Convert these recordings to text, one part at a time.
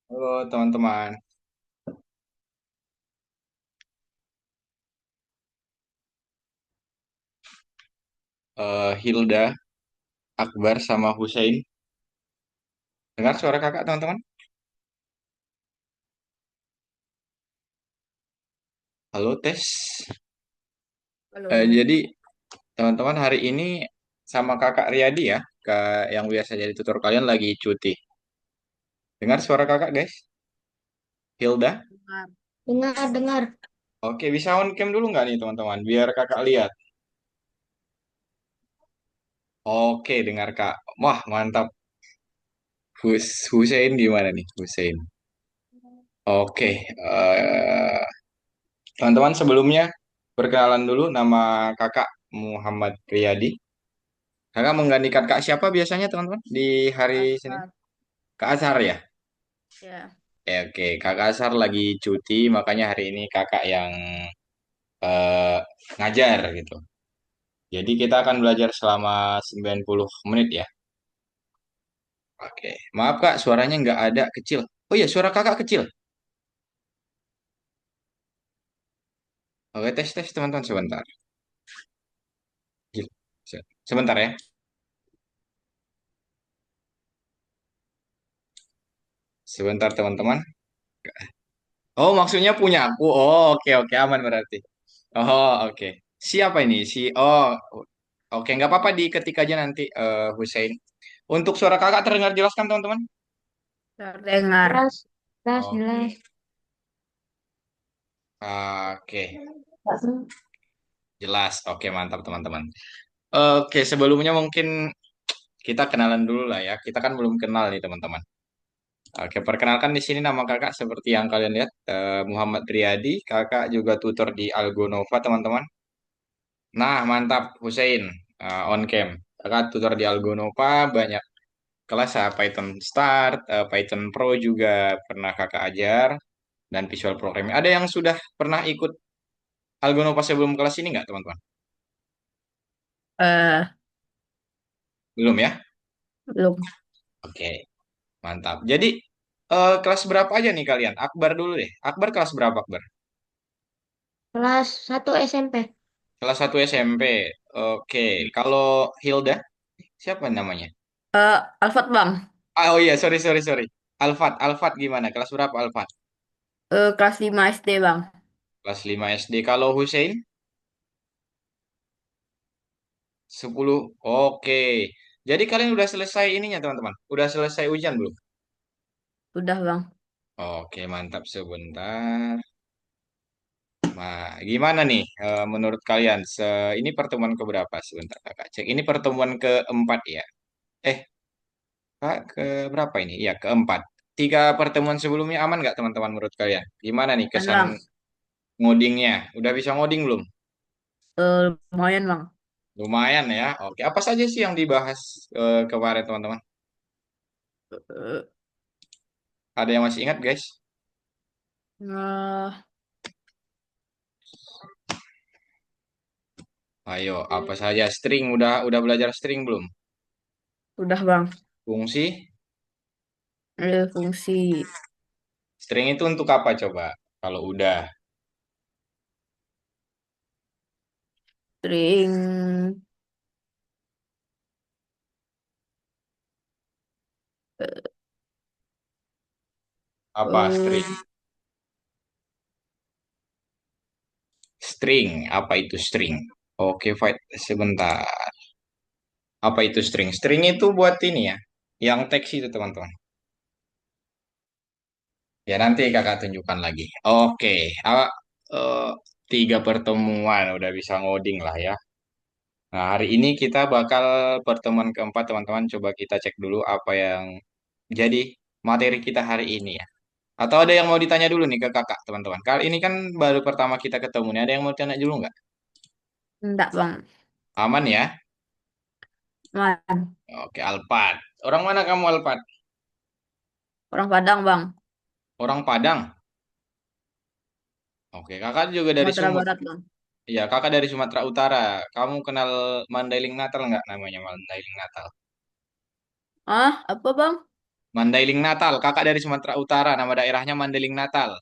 Halo teman-teman. Hilda, Akbar sama Hussein. Dengar suara kakak teman-teman? Halo tes. Halo. Jadi teman-teman hari ini sama kakak Riyadi ya, yang biasa jadi tutor kalian lagi cuti. Dengar suara kakak guys? Hilda. Dengar. Dengar, dengar. Oke, bisa on cam dulu nggak nih teman-teman? Biar kakak lihat. Oke, dengar kak. Wah mantap. Hussein gimana nih Hussein? Oke, teman-teman sebelumnya perkenalan dulu nama kakak Muhammad Riyadi. Kakak menggantikan Kak siapa biasanya teman-teman di hari Senin? Asar. Kak Azhar ya? Ya. Ya oke, Kakak Azhar lagi cuti, makanya hari ini kakak yang eh, ngajar gitu. Jadi kita akan belajar selama 90 menit ya. Oke, maaf Kak, suaranya nggak ada kecil. Oh iya, suara kakak kecil. Oke, tes tes teman-teman sebentar. Sebentar ya. Sebentar teman-teman. Oh, maksudnya punya aku. Oh, oke oke aman berarti. Oh, oke. Siapa ini? Oh, oke, nggak apa-apa diketik aja nanti Hussein. Untuk suara kakak terdengar jelas kan teman-teman? Terdengar. Jelas, jelas, Oke. jelas. Oke, jelas. Oke, mantap teman-teman. Oke, sebelumnya mungkin kita kenalan dulu lah ya. Kita kan belum kenal nih teman-teman. Oke, perkenalkan di sini nama kakak seperti yang kalian lihat, Muhammad Riyadi. Kakak juga tutor di Algonova teman-teman. Nah, mantap Hussein, on cam. Kakak tutor di Algonova, banyak kelas ya, Python Start, Python Pro juga pernah kakak ajar, dan visual programming. Ada yang sudah pernah ikut Algonova sebelum kelas ini nggak, teman-teman? Eh, Belum ya? Belum. Oke, mantap. Jadi, kelas berapa aja nih kalian? Akbar dulu deh. Akbar kelas berapa, Akbar? Kelas 1 SMP. Kelas 1 SMP. Oke, kalau Hilda, siapa namanya? Alfat bang. Ah, oh iya, sorry, sorry, sorry. Alfat gimana? Kelas berapa Alfat? Kelas 5 SD bang. Kelas 5 SD. Kalau Hussein? 10. Oke. Jadi kalian udah selesai ininya, teman-teman? Udah selesai ujian belum? Udah bang. Oke, mantap sebentar. Nah, gimana nih menurut kalian? Ini pertemuan keberapa? Sebentar, Kakak cek. Ini pertemuan keempat ya? Eh, Kak, ke berapa ini? Iya, keempat. Tiga pertemuan sebelumnya aman nggak, teman-teman, menurut kalian? Gimana nih Dan kesan bang. ngodingnya? Udah bisa ngoding belum? Lumayan bang. Lumayan ya. Oke, apa saja sih yang dibahas kemarin, teman-teman? Eh, Ada yang masih ingat, guys? eh, Ayo, apa saja? String, udah belajar string belum? Udah bang. Fungsi? Fungsi String itu untuk apa coba? Kalau udah, string. eh, apa eh, string? String, apa itu string? Oke, fight sebentar. Apa itu string? String itu buat ini ya, yang teks itu teman-teman. Ya nanti kakak tunjukkan lagi. Oke, eh, tiga pertemuan udah bisa ngoding lah ya. Nah hari ini kita bakal pertemuan keempat teman-teman. Coba kita cek dulu apa yang jadi materi kita hari ini ya. Atau ada yang mau ditanya dulu nih ke kakak teman-teman. Kali ini kan baru pertama kita ketemu nih. Ada yang mau tanya dulu nggak? Enggak bang. Aman ya? Man. Oke, Alphard. Orang mana kamu Alphard? Orang Padang bang. Orang Padang. Oke, kakak juga dari Sumatera Sumut. Barat bang. Iya, kakak dari Sumatera Utara. Kamu kenal Mandailing Natal nggak namanya Mandailing Natal? Apa bang? Mandailing Natal. Kakak dari Sumatera Utara, nama daerahnya Mandailing Natal.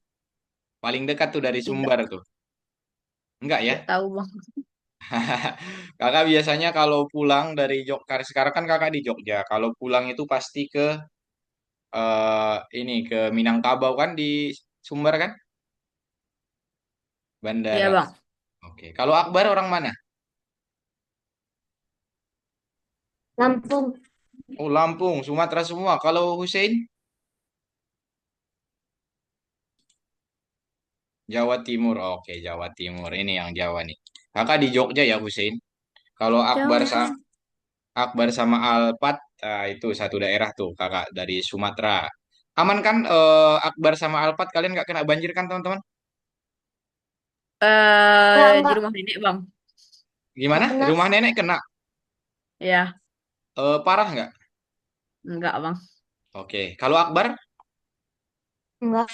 Paling dekat tuh dari Tidak, Sumbar tuh. Enggak ya? tidak tahu bang. Kakak biasanya kalau pulang dari Jogja, sekarang kan kakak di Jogja. Kalau pulang itu pasti ke ini ke Minangkabau kan di Sumbar kan? Iya Bandara. bang. Oke. Kalau Akbar orang mana? Lampung. Oh, Lampung, Sumatera semua. Kalau Hussein, Jawa Timur. Oke, Jawa Timur. Ini yang Jawa nih. Kakak di Jogja ya, Hussein. Kalau Jauh. Akbar sama Alpat, itu satu daerah tuh, kakak dari Sumatera. Aman kan Akbar sama Alpat kalian nggak kena banjir kan teman-teman? Di Enggak, rumah nenek bang. enggak Gimana? kena. Rumah nenek kena? Ya, Parah nggak? enggak bang. Oke. Kalau Akbar? Enggak.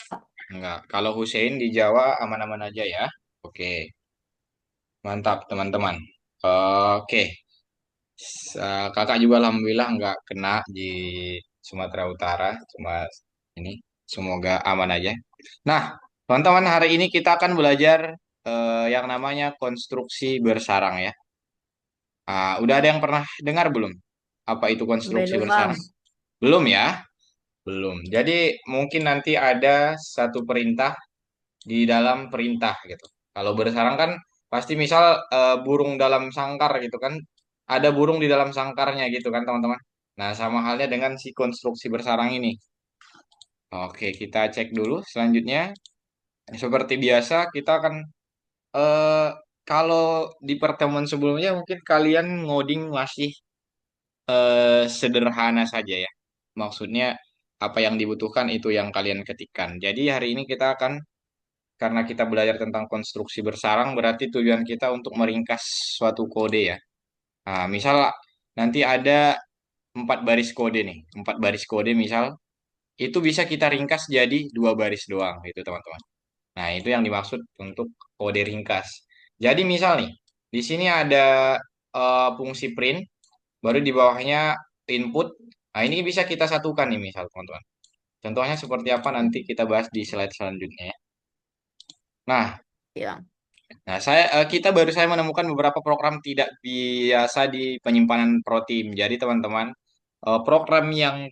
Nggak. Kalau Hussein di Jawa aman-aman aja ya. Oke. Mantap teman-teman. Oke. Kakak juga alhamdulillah nggak kena di Sumatera Utara. Cuma ini semoga aman aja. Nah, teman-teman hari ini kita akan belajar yang namanya konstruksi bersarang ya. Udah ada yang pernah dengar belum? Apa itu konstruksi Belum bang. bersarang? Belum ya? Belum. Jadi mungkin nanti ada satu perintah di dalam perintah gitu. Kalau bersarang kan pasti misal burung dalam sangkar gitu kan. Ada burung di dalam sangkarnya gitu kan teman-teman. Nah, sama halnya dengan si konstruksi bersarang ini. Oke, kita cek dulu selanjutnya. Seperti biasa kita akan eh kalau di pertemuan sebelumnya mungkin kalian ngoding masih sederhana saja ya. Maksudnya apa yang dibutuhkan itu yang kalian ketikkan. Jadi hari ini kita akan karena kita belajar tentang konstruksi bersarang berarti tujuan kita untuk meringkas suatu kode ya. Nah, misal nanti ada 4 baris kode nih, 4 baris kode misal itu bisa kita ringkas jadi 2 baris doang gitu teman-teman. Nah, itu yang dimaksud untuk kode ringkas. Jadi misal nih, di sini ada fungsi print, baru di bawahnya input. Nah, ini bisa kita satukan nih misal teman-teman. Contohnya seperti apa nanti kita bahas di slide selanjutnya ya. Nah, Ya. kita baru saya menemukan beberapa program tidak biasa di penyimpanan protein. Jadi teman-teman, program yang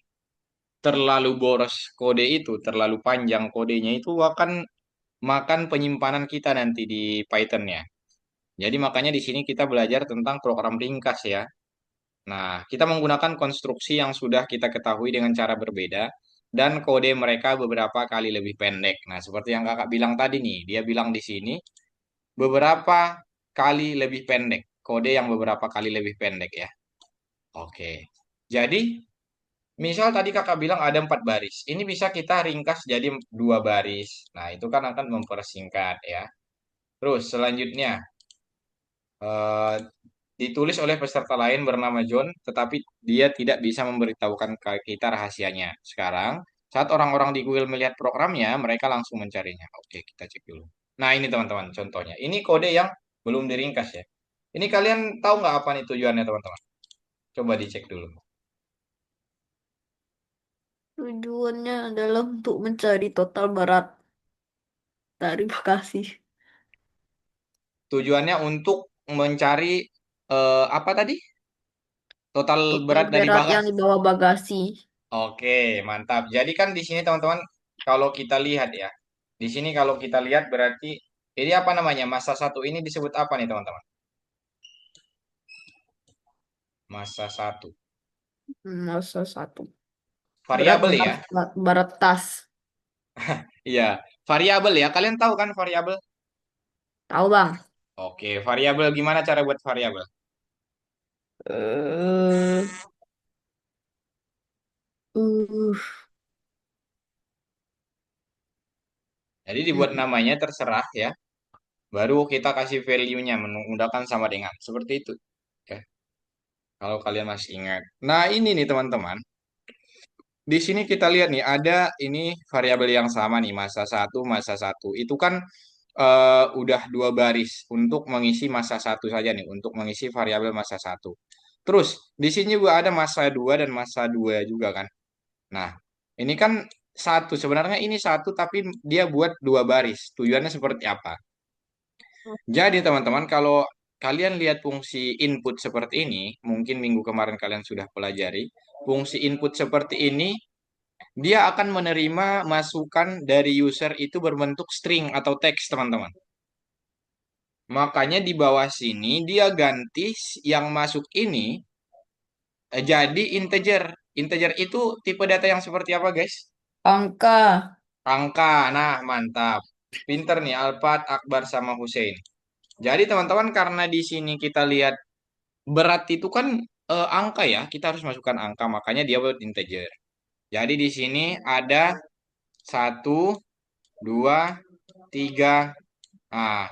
terlalu boros kode itu, terlalu panjang kodenya itu akan makan penyimpanan kita nanti di Python-nya. Jadi makanya di sini kita belajar tentang program ringkas ya. Nah, kita menggunakan konstruksi yang sudah kita ketahui dengan cara berbeda dan kode mereka beberapa kali lebih pendek. Nah, seperti yang kakak bilang tadi nih, dia bilang di sini beberapa kali lebih pendek. Kode yang beberapa kali lebih pendek ya. Oke. Jadi, misal tadi kakak bilang ada 4 baris. Ini bisa kita ringkas jadi 2 baris. Nah, itu kan akan mempersingkat ya. Terus selanjutnya, eh, ditulis oleh peserta lain bernama John, tetapi dia tidak bisa memberitahukan ke kita rahasianya. Sekarang, saat orang-orang di Google melihat programnya, mereka langsung mencarinya. Oke, kita cek dulu. Nah, ini teman-teman contohnya. Ini kode yang belum diringkas ya. Ini kalian tahu nggak apa nih tujuannya teman-teman? Coba dicek dulu. Tujuannya adalah untuk mencari total berat dari Bekasi. Tujuannya untuk mencari apa tadi? Total Total berat dari berat yang bagas. dibawa bagasi. Oke, mantap. Jadi kan di sini teman-teman, kalau kita lihat ya, di sini kalau kita lihat berarti ini apa namanya? Masa satu ini disebut apa nih teman-teman? Masa satu. Masa satu. Berat Variabel ya? berat tas. Iya, variabel ya. Kalian tahu kan variabel? Tahu bang? Oke, variabel gimana cara buat variabel? Eh, uh, Jadi dibuat mm, namanya terserah ya. Baru kita kasih value-nya menggunakan sama dengan seperti itu. Oke, kalau kalian masih ingat. Nah, ini nih teman-teman. Di sini kita lihat nih ada ini variabel yang sama nih masa satu masa satu itu kan udah 2 baris untuk mengisi masa satu saja nih untuk mengisi variabel masa satu. Terus di sini juga ada masa dua dan masa dua juga kan. Nah Ini kan satu, sebenarnya ini satu tapi dia buat dua baris. Tujuannya seperti apa? Jadi teman-teman, kalau kalian lihat fungsi input seperti ini, mungkin minggu kemarin kalian sudah pelajari, fungsi input seperti ini, dia akan menerima masukan dari user itu berbentuk string atau teks, teman-teman. Makanya di bawah sini dia ganti yang masuk ini jadi integer. Integer itu tipe data yang seperti apa, guys? Angka. Angka. Nah, mantap. Pinter nih Alpat, Akbar sama Hussein. Jadi teman-teman karena di sini kita lihat berat itu kan angka ya, kita harus masukkan angka, makanya dia buat integer. Jadi di sini ada satu, dua, tiga. Nah,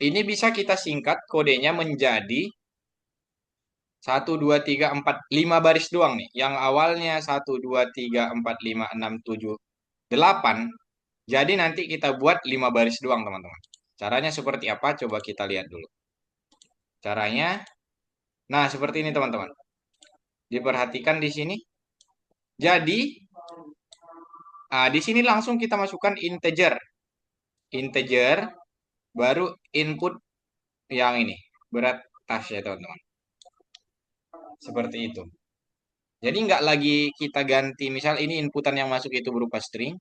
ini bisa kita singkat kodenya menjadi satu, dua, tiga, empat, lima baris doang nih. Yang awalnya satu, dua, tiga, empat, lima, enam, tujuh, delapan. Jadi nanti kita buat lima baris doang, teman-teman. Caranya seperti apa? Coba kita lihat dulu. Caranya, nah seperti ini, teman-teman. Diperhatikan di sini. Jadi, di sini langsung kita masukkan integer. Integer, baru input yang ini. Berat tas ya, teman-teman. Seperti itu. Jadi nggak lagi kita ganti, misal ini inputan yang masuk itu berupa string,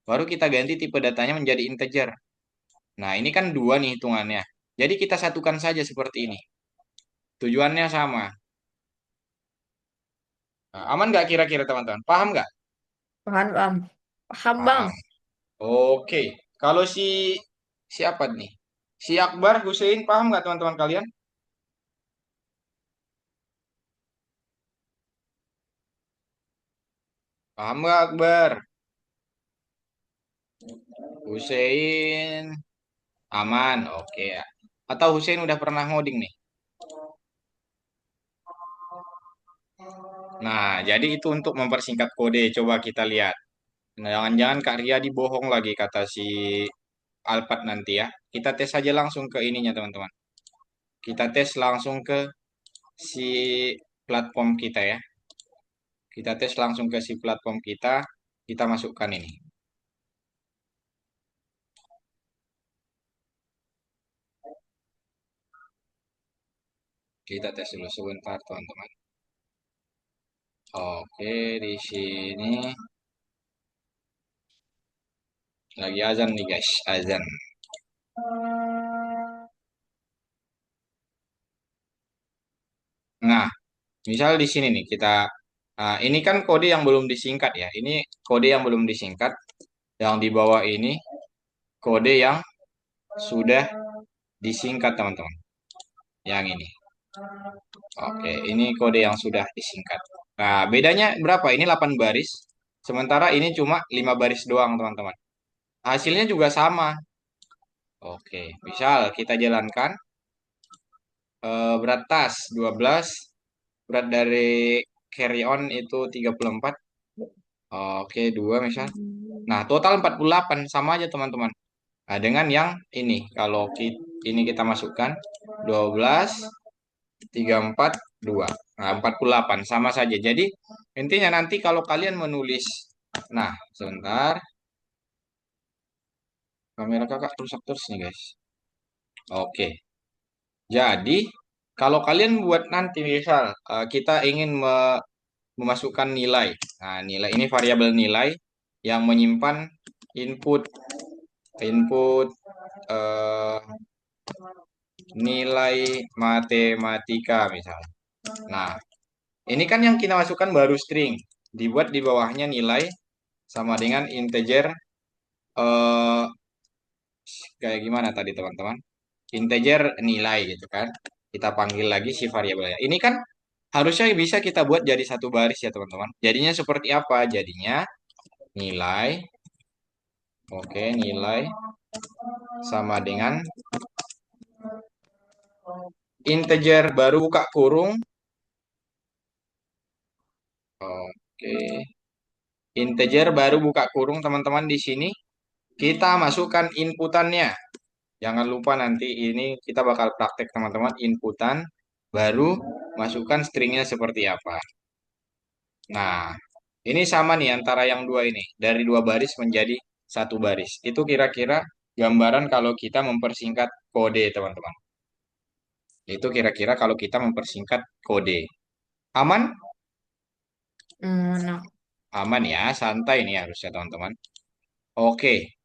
baru kita ganti tipe datanya menjadi integer. Nah, ini kan dua nih hitungannya. Jadi kita satukan saja seperti ini. Tujuannya sama. Nah, aman nggak kira-kira teman-teman? Paham nggak? Paham, paham. Paham, Bang. Paham. Oke. Kalau siapa nih? Si Akbar, Hussein, paham nggak teman-teman kalian? Paham nggak Akbar? Hussein, aman. Oke ya. Atau Hussein udah pernah ngoding nih? Nah, jadi itu untuk mempersingkat kode. Coba kita lihat. Nah, jangan-jangan Kak Ria dibohong lagi kata si Alphard nanti ya. Kita tes saja langsung ke ininya teman-teman. Kita tes langsung ke si platform kita ya. Kita tes langsung ke si platform kita. Kita masukkan ini. Kita tes dulu sebentar teman-teman. Oke, di sini lagi azan nih guys, azan. Nah, misal di sini nih kita ini kan kode yang belum disingkat ya. Ini kode yang belum disingkat. Yang di bawah ini kode yang sudah disingkat teman-teman. Yang ini. Oke, ini kode yang sudah disingkat. Nah, bedanya berapa? Ini 8 baris. Sementara ini cuma 5 baris doang teman-teman. Hasilnya juga sama. Oke, misal kita jalankan berat tas 12, berat dari carry on itu 34. Oke, 2 misal. Nah, total 48 sama aja teman-teman. Nah, dengan yang ini kalau ini kita masukkan 12, 34, 2. Nah, 48 sama saja. Jadi, intinya nanti kalau kalian menulis, nah, sebentar, kamera kakak rusak terus nih, guys. Oke. Jadi, kalau kalian buat nanti misal kita ingin memasukkan nilai. Nah, nilai ini variabel nilai yang menyimpan input input eh, nilai matematika misal. Nah, ini kan yang kita masukkan baru string. Dibuat di bawahnya nilai sama dengan integer eh kayak gimana tadi teman-teman? Integer nilai gitu kan. Kita panggil lagi si variabelnya. Ini kan harusnya bisa kita buat jadi satu baris ya teman-teman. Jadinya seperti apa? Jadinya nilai, oke, nilai sama dengan integer baru buka kurung, oke, integer baru buka kurung teman-teman di sini. Kita masukkan inputannya. Jangan lupa nanti ini kita bakal praktek teman-teman inputan baru masukkan stringnya seperti apa. Nah, Ini sama nih antara yang dua ini. Dari dua baris menjadi satu baris. Itu kira-kira gambaran kalau kita mempersingkat kode, teman-teman. Itu kira-kira kalau kita mempersingkat kode. Aman? Nah, Aman ya, santai nih harusnya, teman-teman. Oke.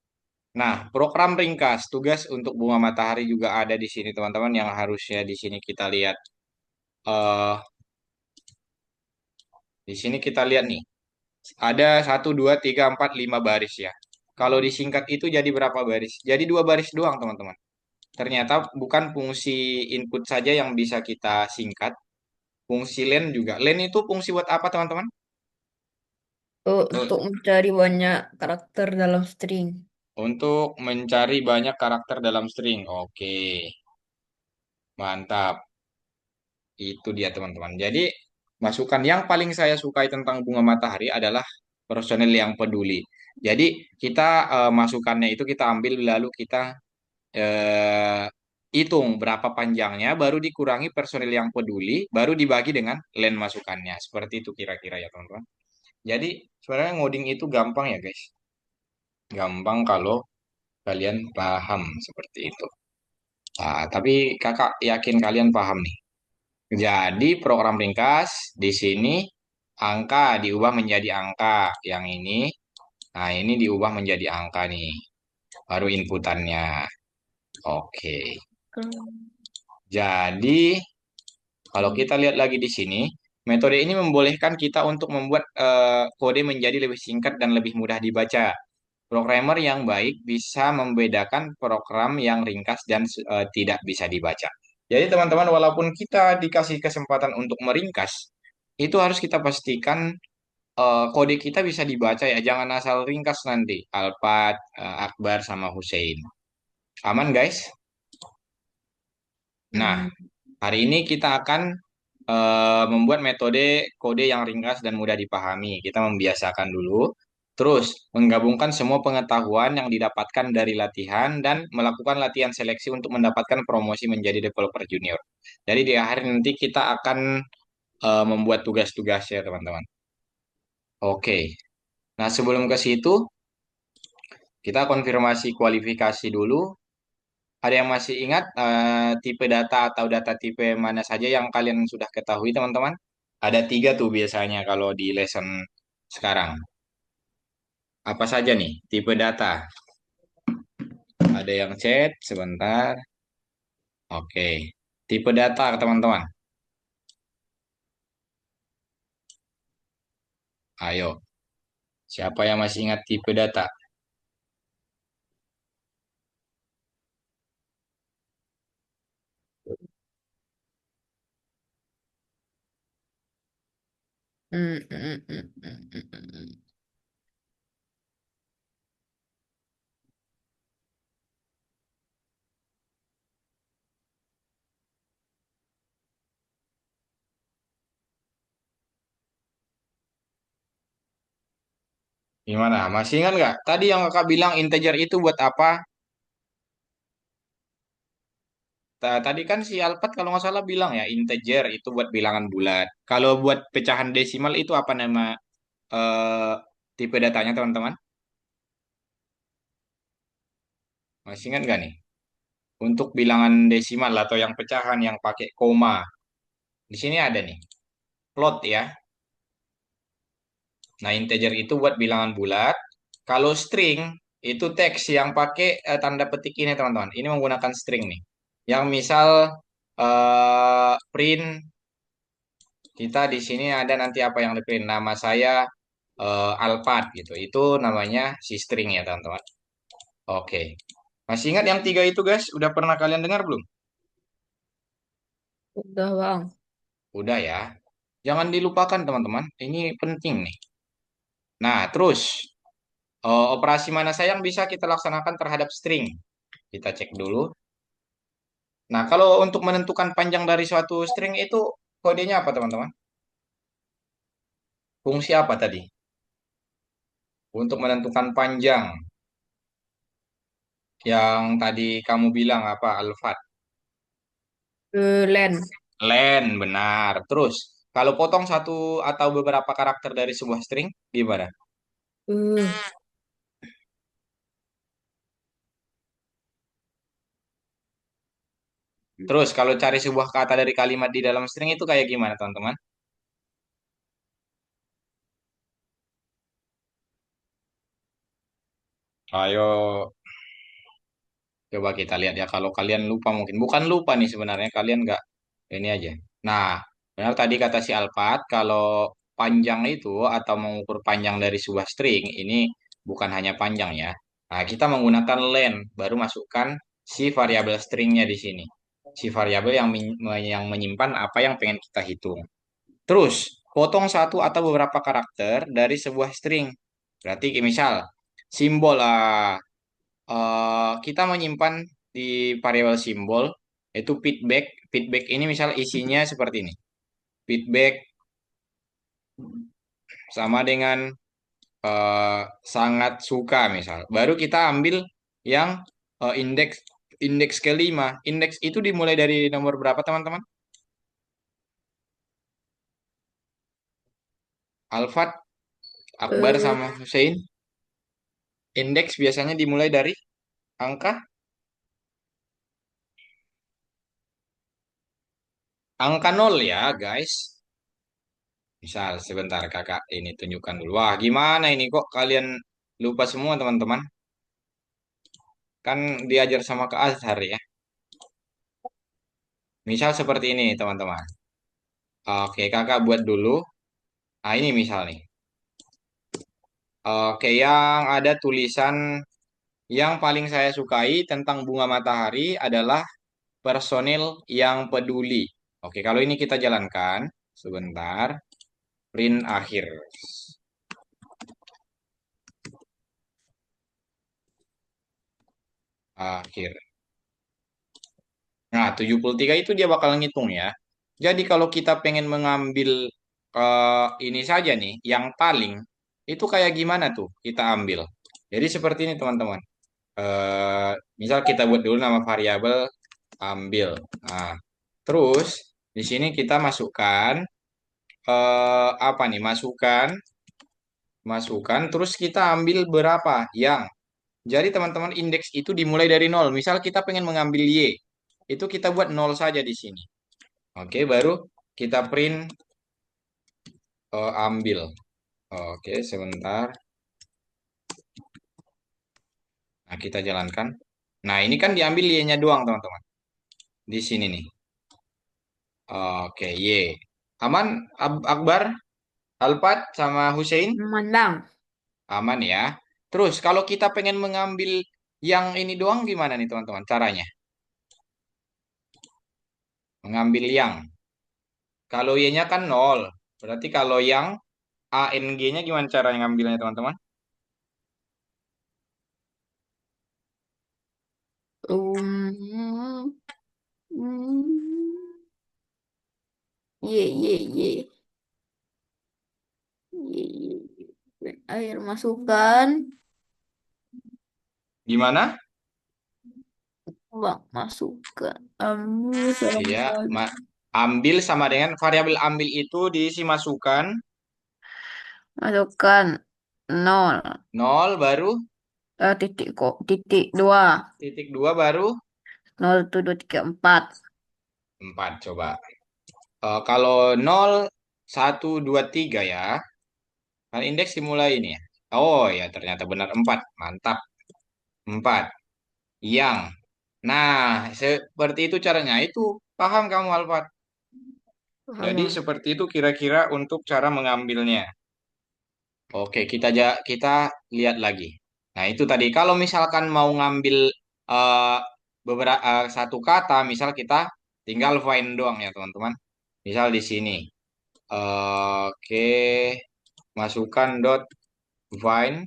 Nah, program ringkas tugas untuk bunga matahari juga ada di sini, teman-teman, yang harusnya di sini kita lihat. eh di sini kita lihat nih, ada satu, dua, tiga, empat, lima baris ya. Kalau disingkat itu jadi berapa baris? Jadi dua baris doang, teman-teman. Ternyata bukan fungsi input saja yang bisa kita singkat, fungsi len juga. Len itu fungsi buat apa, teman-teman? Eh, untuk mencari banyak karakter dalam string. Untuk mencari banyak karakter dalam string. Oke, mantap. Itu dia teman-teman. Jadi masukan yang paling saya sukai tentang bunga matahari adalah personel yang peduli. Jadi kita masukannya itu kita ambil lalu kita eh, hitung berapa panjangnya, baru dikurangi personil yang peduli, baru dibagi dengan len masukannya. Seperti itu kira-kira ya teman-teman. Jadi sebenarnya ngoding itu gampang ya guys. Gampang kalau kalian paham seperti itu. Nah, tapi kakak yakin kalian paham nih. Jadi program ringkas di sini angka diubah menjadi angka yang ini. Nah, ini diubah menjadi angka nih. Baru inputannya. Oke. Jadi kalau kita lihat lagi di sini, metode ini membolehkan kita untuk membuat kode menjadi lebih singkat dan lebih mudah dibaca. Programmer yang baik bisa membedakan program yang ringkas dan tidak bisa dibaca. Jadi teman-teman, walaupun kita dikasih kesempatan untuk meringkas, itu harus kita pastikan kode kita bisa dibaca ya. Jangan asal ringkas nanti. Alpat, Akbar, sama Hussein. Aman guys? Nah, Hmm, hari ini kita akan membuat metode kode yang ringkas dan mudah dipahami. Kita membiasakan dulu. Terus, menggabungkan semua pengetahuan yang didapatkan dari latihan dan melakukan latihan seleksi untuk mendapatkan promosi menjadi developer junior. Jadi di akhir nanti kita akan membuat tugas-tugas ya, teman-teman. Oke. Nah, sebelum ke situ, kita konfirmasi kualifikasi dulu. Ada yang masih ingat tipe data atau data tipe mana saja yang kalian sudah ketahui, teman-teman? Ada tiga tuh biasanya kalau di lesson sekarang. Apa saja nih tipe data? Ada yang chat sebentar. Oke. Tipe data, teman-teman. Ayo. Siapa yang masih ingat tipe data? hmm, hmm, hmm, hmm, hmm, hmm. Gimana? Masih ingat nggak? Tadi yang kakak bilang integer itu buat apa? Tadi kan si Alpat kalau nggak salah bilang ya integer itu buat bilangan bulat. Kalau buat pecahan desimal itu apa nama eh, tipe datanya teman-teman? Masih ingat nggak nih? Untuk bilangan desimal atau yang pecahan yang pakai koma. Di sini ada nih, float ya. Nah, integer itu buat bilangan bulat. Kalau string itu teks yang pakai tanda petik ini teman-teman. Ini menggunakan string nih. Yang misal print kita di sini ada nanti apa yang di print. Nama saya Alphard gitu. Itu namanya si string ya teman-teman. Oke. Masih ingat yang tiga itu guys? Udah pernah kalian dengar belum? Udah bang. Udah ya. Jangan dilupakan teman-teman. Ini penting nih. Nah, terus operasi mana sayang bisa kita laksanakan terhadap string? Kita cek dulu. Nah, kalau untuk menentukan panjang dari suatu string itu kodenya apa teman-teman? Fungsi apa tadi? Untuk menentukan panjang yang tadi kamu bilang apa, Alfat? Len. Len, benar. Terus Kalau potong satu atau beberapa karakter dari sebuah string, gimana? Uh, Terus kalau cari sebuah kata dari kalimat di dalam string itu kayak gimana, teman-teman? Ayo, coba kita lihat ya. Kalau kalian lupa mungkin. Bukan lupa nih sebenarnya. Kalian nggak ini aja. Nah, benar tadi kata si Alpat, kalau panjang itu atau mengukur panjang dari sebuah string, ini bukan hanya panjang ya. Nah, kita menggunakan len, baru masukkan si variabel stringnya di sini. Si variabel yang menyimpan apa yang pengen kita hitung. Terus, potong satu atau beberapa karakter dari sebuah string. Berarti misal, simbol kita menyimpan di variabel simbol itu feedback. Feedback ini misal isinya seperti ini. Feedback sama dengan sangat suka misal. Baru kita ambil yang indeks indeks kelima. Indeks itu dimulai dari nomor berapa teman-teman? Alfat, Akbar uh, sama Hussein. Indeks biasanya dimulai dari angka angka nol ya guys. Misal sebentar kakak ini tunjukkan dulu. Wah gimana ini kok kalian lupa semua teman-teman? Kan diajar sama ke Azhar ya. Misal seperti ini teman-teman. Oke kakak buat dulu. Nah ini misal nih. Oke yang ada tulisan yang paling saya sukai tentang bunga matahari adalah personil yang peduli. Oke kalau ini kita jalankan. Sebentar. Print akhir. Akhir. Nah, 73 itu dia bakal ngitung ya. Jadi kalau kita pengen mengambil ini saja nih, yang paling, itu kayak gimana tuh kita ambil. Jadi seperti ini teman-teman. Eh, Misal kita buat dulu nama variabel ambil. Nah, terus di sini kita masukkan apa nih? Masukkan, terus kita ambil berapa yang. Jadi teman-teman indeks itu dimulai dari nol. Misal kita pengen mengambil Y, itu kita buat nol saja di sini. Oke, baru kita print ambil. Oke, sebentar. Nah, kita jalankan. Nah, ini kan diambil Y-nya doang, teman-teman. Di sini nih. Oke, Y. Aman, Akbar, Alpat, sama Hussein? Mandang. Aman ya. Terus, kalau kita pengen mengambil yang ini doang gimana nih, teman-teman? Caranya? Mengambil yang. Kalau Y-nya kan nol. Berarti kalau yang ANG-nya gimana cara ngambilnya, teman-teman? Um, mm, ye, ye, ye, ye, ye, ye. Air masukkan. Gimana? Bang, masukkan. Salah Iya, lagi. ambil sama dengan variabel ambil itu diisi masukan Masukkan. Nol. nol baru Titik kok. Titik dua. titik dua baru 0, 1, 2, 3, 4. 4 coba. Kalau nol 1 2 3 ya, kan indeks dimulai ini ya. Oh ya ternyata benar 4 mantap 4 yang. Nah seperti itu caranya itu paham kamu Alfat. Paham, Jadi Bang. seperti itu kira-kira untuk cara mengambilnya. Oke, kita lihat lagi. Nah, itu tadi kalau misalkan mau ngambil beberapa satu kata, misal kita tinggal find doang ya, teman-teman. Misal di sini. Oke, masukkan dot find.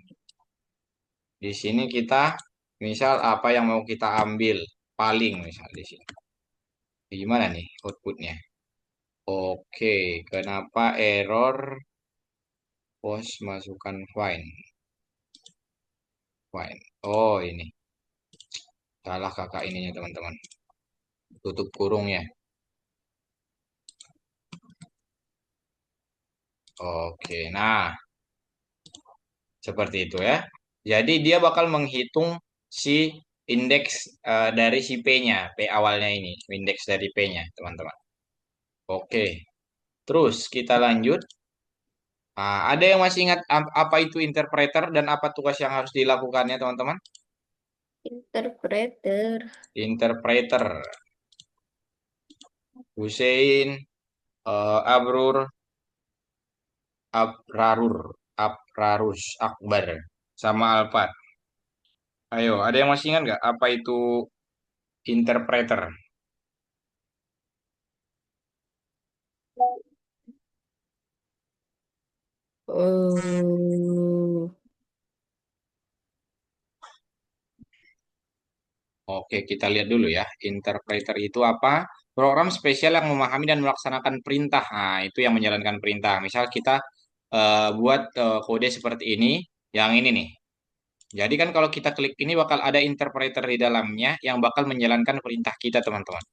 Di sini kita misal apa yang mau kita ambil paling misal di sini. Gimana nih outputnya? Oke, kenapa error post masukkan find? Find. Oh, ini. Salah kakak ininya teman-teman. Tutup kurungnya. Oke, nah seperti itu ya. Jadi dia bakal menghitung si indeks dari si P-nya, P awalnya ini, indeks dari P-nya, teman-teman. Oke, terus kita lanjut. Nah, ada yang masih ingat apa itu interpreter dan apa tugas yang harus dilakukannya, teman-teman? Interpreter. Interpreter, Hussein, Abrur, Abrarur, Abrarus, Akbar, sama Alpat. Ayo, ada yang masih ingat nggak apa itu interpreter? Oh, Oke, kita lihat dulu ya. Interpreter itu apa? Program spesial yang memahami dan melaksanakan perintah. Nah, itu yang menjalankan perintah. Misal kita buat kode seperti ini, yang ini nih. Jadi kan kalau kita klik ini bakal ada interpreter di dalamnya yang bakal menjalankan perintah kita, teman-teman.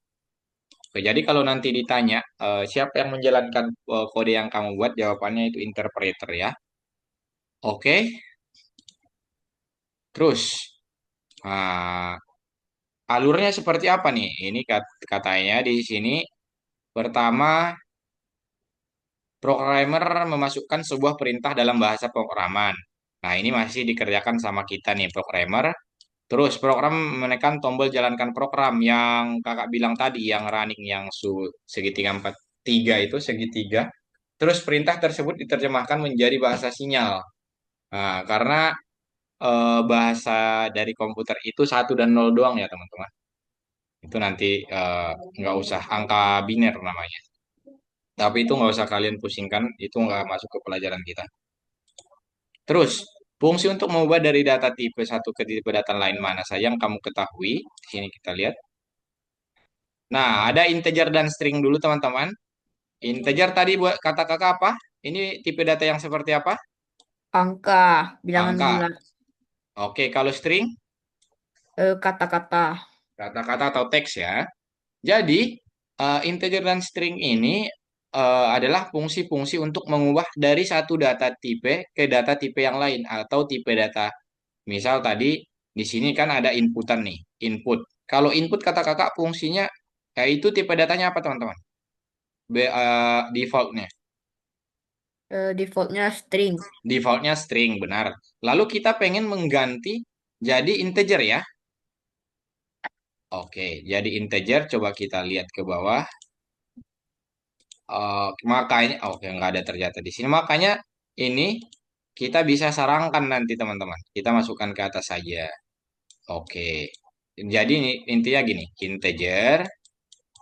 Oke, jadi kalau nanti ditanya siapa yang menjalankan kode yang kamu buat, jawabannya itu interpreter ya. Oke, terus nah, alurnya seperti apa nih? Ini katanya di sini pertama programmer memasukkan sebuah perintah dalam bahasa pemrograman. Nah, ini masih dikerjakan sama kita nih programmer. Terus program menekan tombol jalankan program yang kakak bilang tadi, yang running, yang segitiga 43 itu segitiga. Terus perintah tersebut diterjemahkan menjadi bahasa sinyal. Nah, karena bahasa dari komputer itu satu dan nol doang ya teman-teman. Itu nanti nggak usah angka biner namanya. Tapi itu nggak usah kalian pusingkan, itu nggak masuk ke pelajaran kita. Terus, fungsi untuk mengubah dari data tipe satu ke tipe data lain mana saja yang kamu ketahui. Di sini kita lihat. Nah, ada integer dan string dulu teman-teman. Integer tadi buat kata kakak apa? Ini tipe data yang seperti apa? angka, bilangan Angka. bulat, Oke, kalau string, kata-kata. kata-kata atau teks ya. Jadi, integer dan string ini adalah fungsi-fungsi untuk mengubah dari satu data tipe ke data tipe yang lain atau tipe data. Misal tadi di sini kan ada inputan nih, input. Kalau input kata kakak fungsinya itu tipe datanya apa teman-teman? Defaultnya. Defaultnya string. Defaultnya string, benar. Lalu kita pengen mengganti jadi integer ya. Oke, jadi integer coba kita lihat ke bawah. Makanya, oke nggak ada ternyata di sini. Makanya ini kita bisa sarangkan nanti teman-teman. Kita masukkan ke atas saja. Oke. Jadi intinya gini, integer,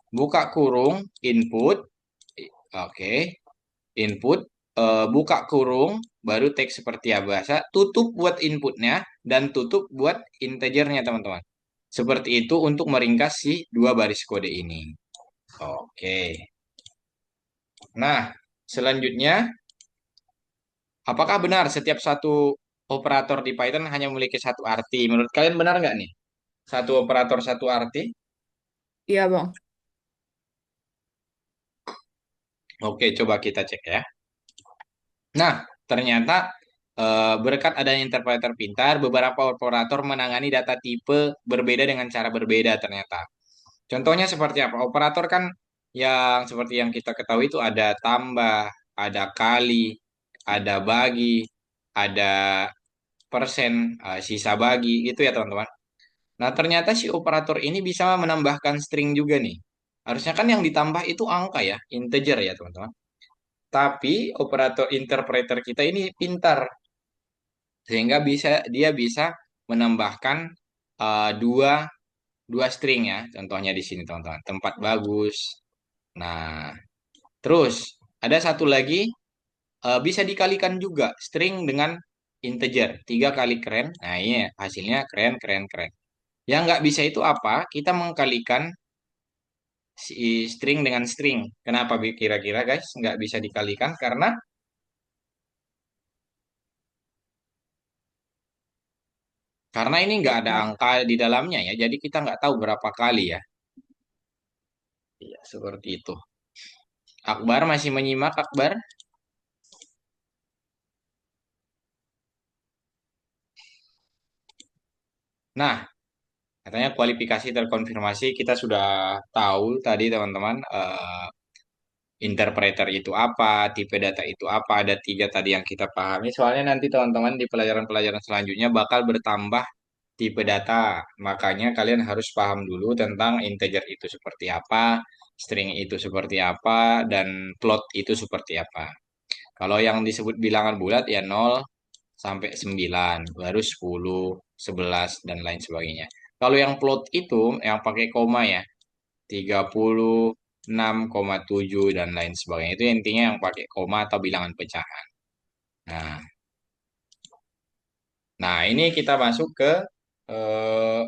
buka kurung, input, oke, input, buka kurung, baru teks seperti biasa, tutup buat inputnya, dan tutup buat integernya teman-teman. Seperti itu untuk meringkas si dua baris kode ini. Oke. Nah, selanjutnya, apakah benar setiap satu operator di Python hanya memiliki satu arti? Menurut kalian benar nggak nih? Satu operator satu arti? Iya, Bang. Oke, coba kita cek ya. Nah, ternyata berkat adanya interpreter pintar, beberapa operator menangani data tipe berbeda dengan cara berbeda ternyata. Contohnya seperti apa? Operator kan yang seperti yang kita ketahui itu ada tambah, ada kali, ada bagi, ada persen, sisa bagi, gitu ya teman-teman. Nah, ternyata si operator ini bisa menambahkan string juga nih. Harusnya kan yang ditambah itu angka ya, integer ya teman-teman. Tapi operator interpreter kita ini pintar sehingga dia bisa menambahkan dua dua string ya. Contohnya di sini teman-teman. Tempat bagus. Nah, terus ada satu lagi bisa dikalikan juga string dengan integer. Tiga kali keren. Nah, ini hasilnya keren keren keren. Yang nggak bisa itu apa? Kita mengkalikan si string dengan string. Kenapa kira-kira guys nggak bisa dikalikan? Karena ini nggak ada angka di dalamnya ya, jadi kita nggak tahu berapa kali ya. Iya, seperti itu. Akbar masih menyimak, Akbar? Nah, katanya kualifikasi terkonfirmasi kita sudah tahu tadi teman-teman. Interpreter itu apa, tipe data itu apa, ada tiga tadi yang kita pahami. Soalnya nanti teman-teman di pelajaran-pelajaran selanjutnya bakal bertambah tipe data. Makanya kalian harus paham dulu tentang integer itu seperti apa, string itu seperti apa, dan float itu seperti apa. Kalau yang disebut bilangan bulat ya 0 sampai 9, baru 10, 11, dan lain sebagainya. Kalau yang float itu yang pakai koma ya, 36,7 dan lain sebagainya. Itu intinya yang pakai koma atau bilangan pecahan. Nah, nah, ini kita masuk ke eh,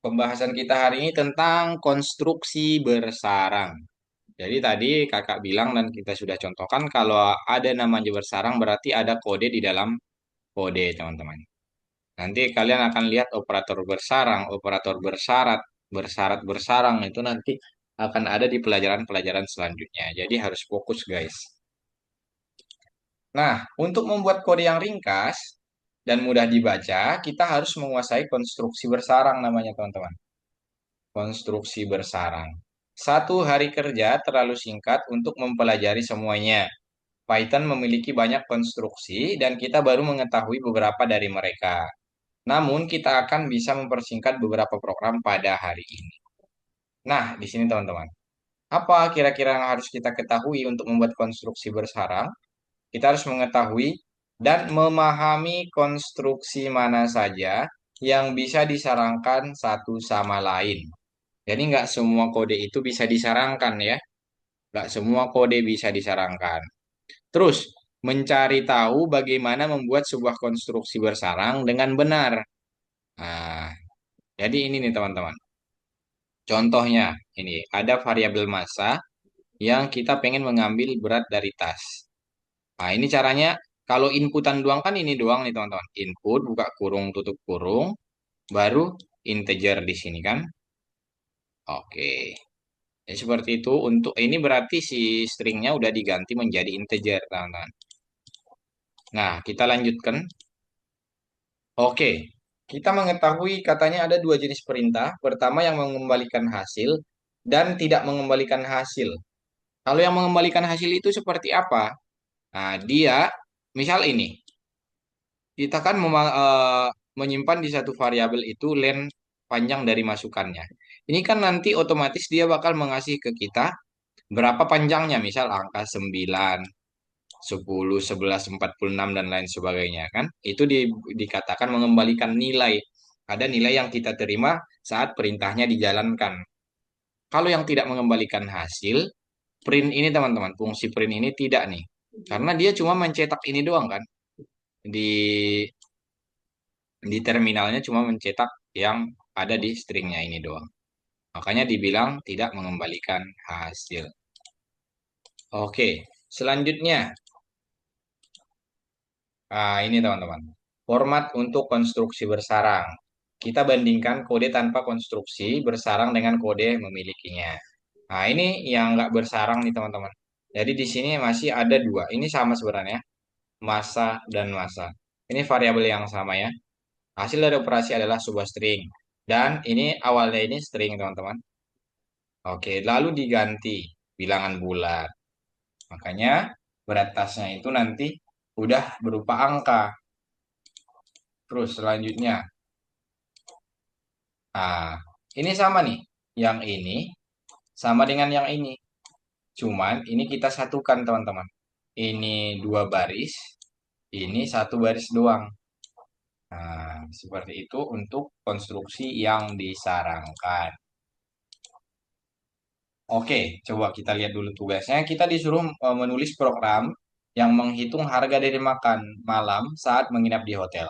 pembahasan kita hari ini tentang konstruksi bersarang. Jadi tadi kakak bilang dan kita sudah contohkan kalau ada namanya bersarang berarti ada kode di dalam kode, teman-teman. Nanti kalian akan lihat operator bersarang, operator bersyarat, bersyarat bersarang itu nanti akan ada di pelajaran-pelajaran selanjutnya. Jadi harus fokus, guys. Nah, untuk membuat kode yang ringkas dan mudah dibaca, kita harus menguasai konstruksi bersarang namanya, teman-teman. Konstruksi bersarang. Satu hari kerja terlalu singkat untuk mempelajari semuanya. Python memiliki banyak konstruksi dan kita baru mengetahui beberapa dari mereka. Namun, kita akan bisa mempersingkat beberapa program pada hari ini. Nah, di sini teman-teman. Apa kira-kira yang harus kita ketahui untuk membuat konstruksi bersarang? Kita harus mengetahui dan memahami konstruksi mana saja yang bisa disarangkan satu sama lain. Jadi nggak semua kode itu bisa disarangkan ya. Nggak semua kode bisa disarangkan. Terus, mencari tahu bagaimana membuat sebuah konstruksi bersarang dengan benar. Nah, jadi ini nih teman-teman. Contohnya, ini ada variabel massa yang kita pengen mengambil berat dari tas. Nah, ini caranya kalau inputan doang kan ini doang nih teman-teman. Input, buka kurung, tutup kurung, baru integer di sini kan. Oke. Ya, seperti itu. Untuk ini berarti si stringnya udah diganti menjadi integer, teman-teman. Nah, kita lanjutkan. Oke. Kita mengetahui katanya ada dua jenis perintah. Pertama yang mengembalikan hasil dan tidak mengembalikan hasil. Kalau yang mengembalikan hasil itu seperti apa? Nah, dia misal ini. Kita kan menyimpan di satu variabel itu len panjang dari masukannya. Ini kan nanti otomatis dia bakal mengasih ke kita berapa panjangnya, misal angka 9, 10, 11, 46, dan lain sebagainya kan. Itu dikatakan mengembalikan nilai. Ada nilai yang kita terima saat perintahnya dijalankan. Kalau yang tidak mengembalikan hasil, print ini teman-teman, fungsi print ini tidak nih. Karena dia cuma mencetak ini doang kan. Di di terminalnya cuma mencetak yang ada di stringnya ini doang. Makanya dibilang tidak mengembalikan hasil. Oke, selanjutnya. Nah, ini teman-teman. Format untuk konstruksi bersarang. Kita bandingkan kode tanpa konstruksi bersarang dengan kode memilikinya. Nah, ini yang nggak bersarang nih teman-teman. Jadi di sini masih ada dua. Ini sama sebenarnya. Massa dan massa. Ini variabel yang sama ya. Hasil dari operasi adalah sebuah string. Dan ini awalnya ini string teman-teman. Oke, lalu diganti bilangan bulat. Makanya berat tasnya itu nanti udah berupa angka. Terus selanjutnya. Nah, ini sama nih. Yang ini sama dengan yang ini. Cuman ini kita satukan teman-teman. Ini dua baris, ini satu baris doang. Nah, seperti itu untuk konstruksi yang disarangkan. Oke, coba kita lihat dulu tugasnya. Kita disuruh menulis program yang menghitung harga dari makan malam saat menginap di hotel.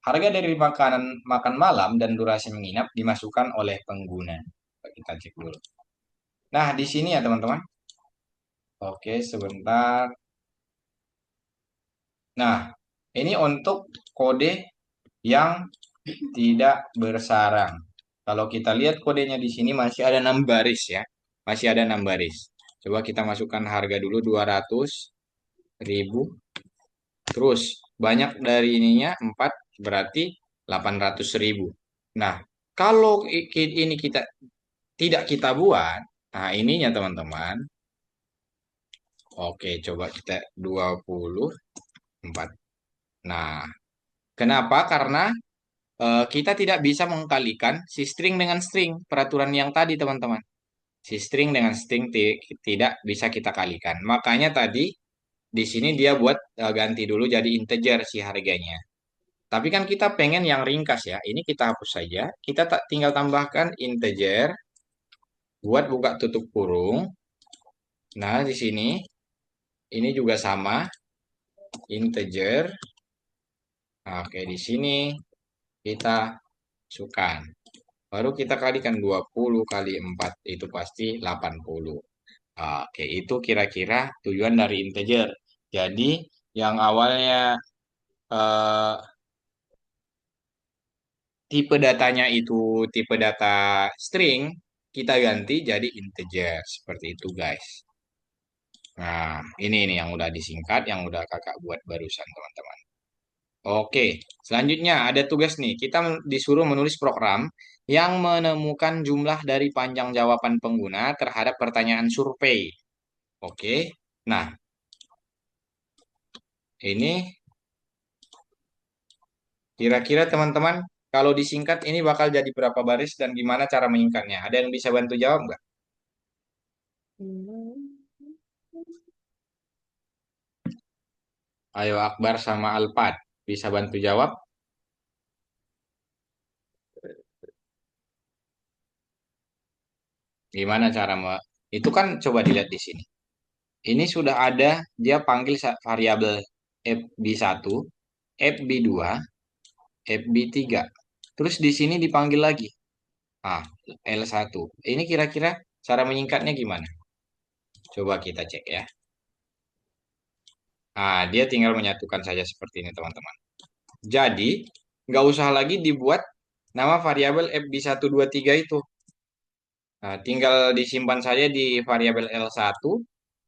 Harga dari makanan makan malam dan durasi menginap dimasukkan oleh pengguna. Kita cek dulu. Nah, di sini ya teman-teman. Oke, sebentar. Nah, ini untuk kode yang tidak bersarang. Kalau kita lihat kodenya di sini masih ada 6 baris ya. Masih ada 6 baris. Coba kita masukkan harga dulu 200.000. Terus banyak dari ininya 4 berarti 800.000. Nah, kalau ini kita tidak kita buat, nah ininya teman-teman. Oke, coba kita 24. Nah, kenapa? Karena kita tidak bisa mengkalikan si string dengan string peraturan yang tadi teman-teman. Si string dengan string tidak bisa kita kalikan. Makanya tadi di sini dia buat ganti dulu jadi integer si harganya. Tapi kan kita pengen yang ringkas ya. Ini kita hapus saja. Kita tak tinggal tambahkan integer buat buka tutup kurung. Nah, di sini ini juga sama integer. Nah, oke, di sini kita masukkan. Baru kita kalikan 20 kali 4 itu pasti 80. Oke, itu kira-kira tujuan dari integer. Jadi yang awalnya eh, tipe datanya itu tipe data string, kita ganti jadi integer. Seperti itu, guys. Nah, ini yang udah disingkat, yang udah kakak buat barusan, teman-teman. Oke, selanjutnya ada tugas nih. Kita disuruh menulis program yang menemukan jumlah dari panjang jawaban pengguna terhadap pertanyaan survei. Oke, nah ini kira-kira teman-teman kalau disingkat ini bakal jadi berapa baris dan gimana cara menyingkatnya? Ada yang bisa bantu jawab nggak? Ayo Akbar sama Alpad, bisa bantu jawab? Gimana cara Itu kan coba dilihat di sini. Ini sudah ada dia panggil variabel fb1, fb2, fb3. Terus di sini dipanggil lagi. Ah, L1. Ini kira-kira cara menyingkatnya gimana? Coba kita cek ya. Nah, dia tinggal menyatukan saja seperti ini, teman-teman. Jadi, nggak usah lagi dibuat nama variabel fb123 itu. Nah, tinggal disimpan saja di variabel L1,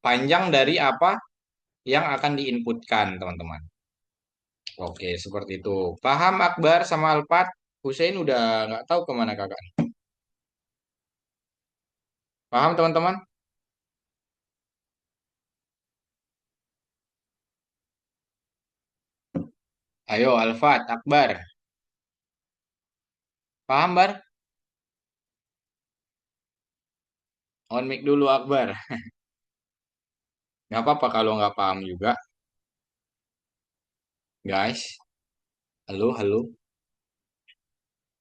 panjang dari apa yang akan diinputkan, teman-teman. Oke, seperti itu. Paham Akbar sama Alpat? Hussein udah nggak tahu kemana kakak. Paham, teman-teman? Ayo, Alfat, Akbar. Paham, Bar? On mic dulu, Akbar. Nggak apa-apa kalau nggak paham juga. Guys, halo, halo.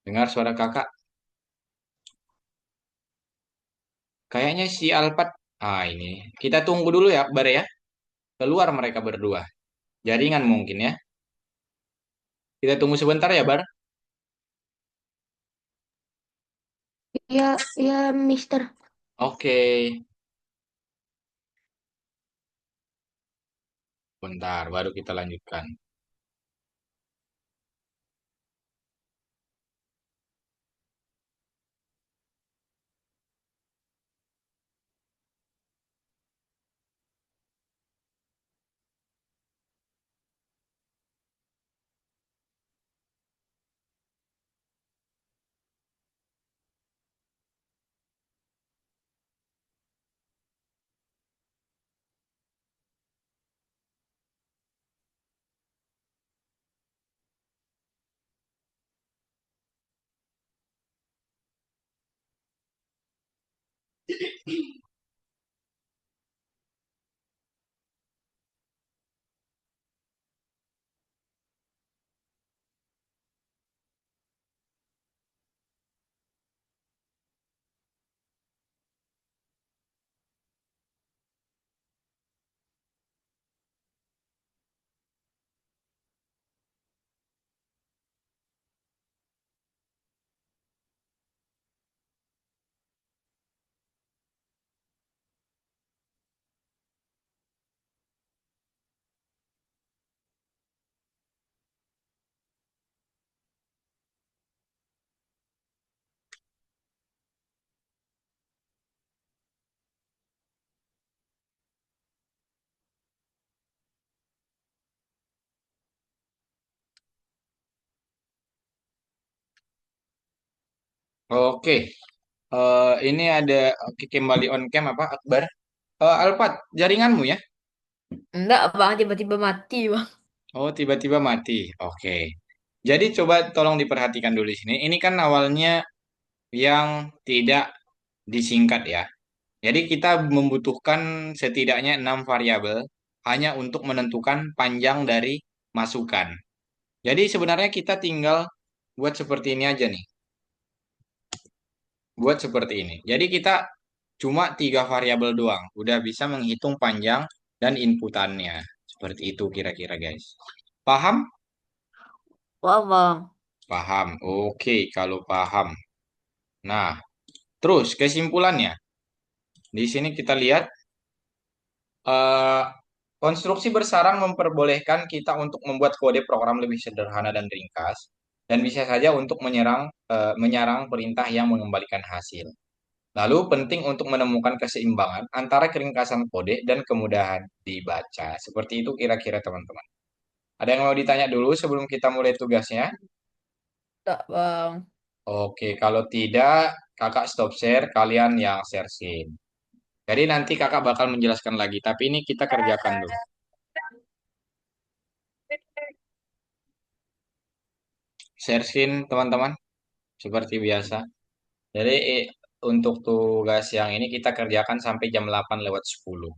Dengar suara kakak. Kayaknya si Alfat. Ah, ini. Kita tunggu dulu ya, Akbar ya. Keluar mereka berdua. Jaringan mungkin ya. Kita tunggu sebentar ya, Bar. Ya, ya, Mister. Oke. Bentar, baru kita lanjutkan. Oke, ini ada oke, kembali on cam apa Akbar? Alpat, jaringanmu ya? Enggak, Bang, tiba-tiba mati, Bang. Oh, tiba-tiba mati. Oke. Jadi coba tolong diperhatikan dulu di sini. Ini kan awalnya yang tidak disingkat ya. Jadi kita membutuhkan setidaknya 6 variabel hanya untuk menentukan panjang dari masukan. Jadi sebenarnya kita tinggal buat seperti ini aja nih. Buat seperti ini. Jadi kita cuma 3 variabel doang. Udah bisa menghitung panjang dan inputannya. Seperti itu kira-kira guys. Paham? Wah, Bang. Paham. Oke, kalau paham. Nah, terus kesimpulannya. Di sini kita lihat eh, konstruksi bersarang memperbolehkan kita untuk membuat kode program lebih sederhana dan ringkas dan bisa saja untuk menyerang perintah yang mengembalikan hasil. Lalu penting untuk menemukan keseimbangan antara keringkasan kode dan kemudahan dibaca. Seperti itu kira-kira teman-teman. Ada yang mau ditanya dulu sebelum kita mulai tugasnya? Tak, Bang. Oke, kalau tidak, kakak stop share, kalian yang share screen. Jadi nanti kakak bakal menjelaskan lagi, tapi ini kita kerjakan dulu. Share screen teman-teman, seperti biasa. Jadi untuk tugas yang ini kita kerjakan sampai jam 8:10.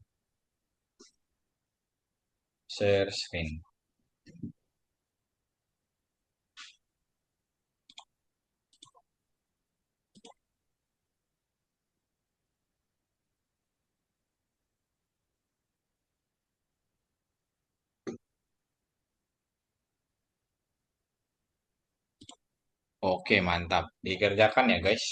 Share screen. Oke, mantap. Dikerjakan ya, guys.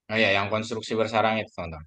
Oh ya, yang konstruksi bersarang itu, teman-teman.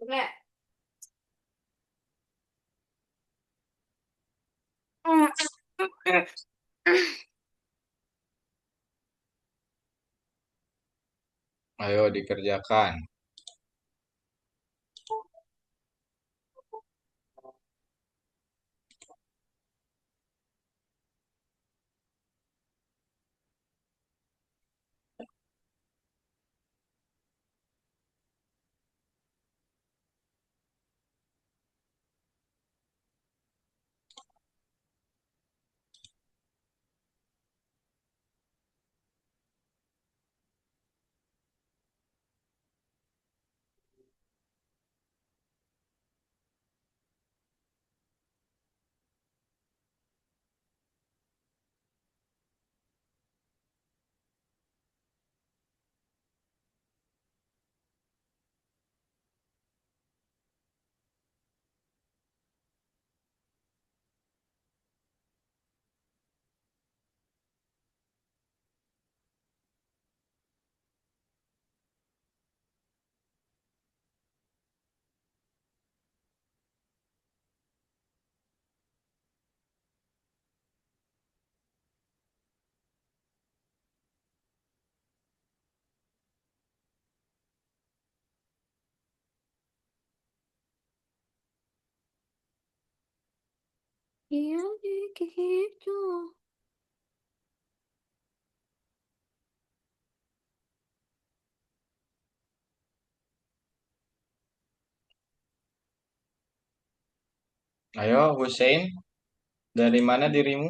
Oke. Ayo dikerjakan. Iya deh, kayak gitu. Ayo, Hussein, dari mana dirimu?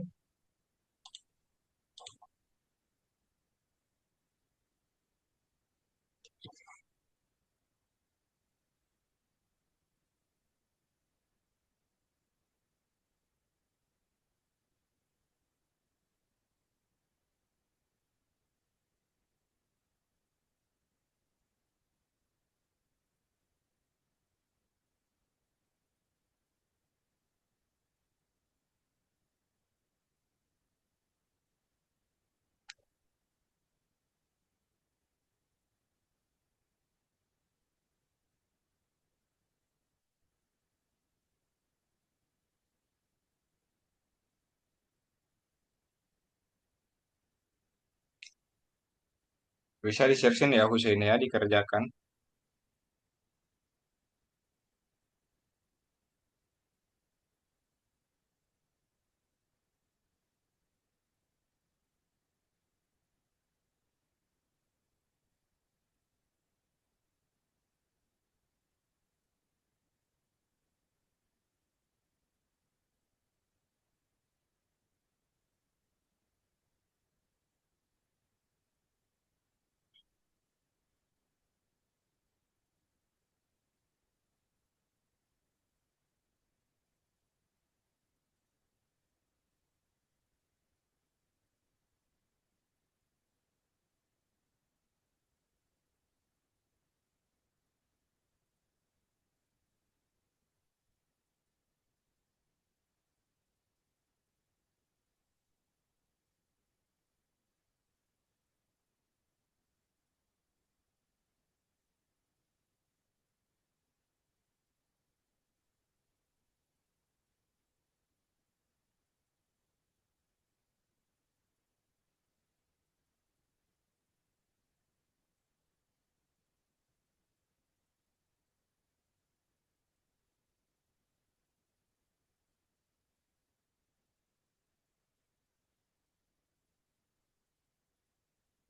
Bisa disiapin ya Hussein ya, dikerjakan.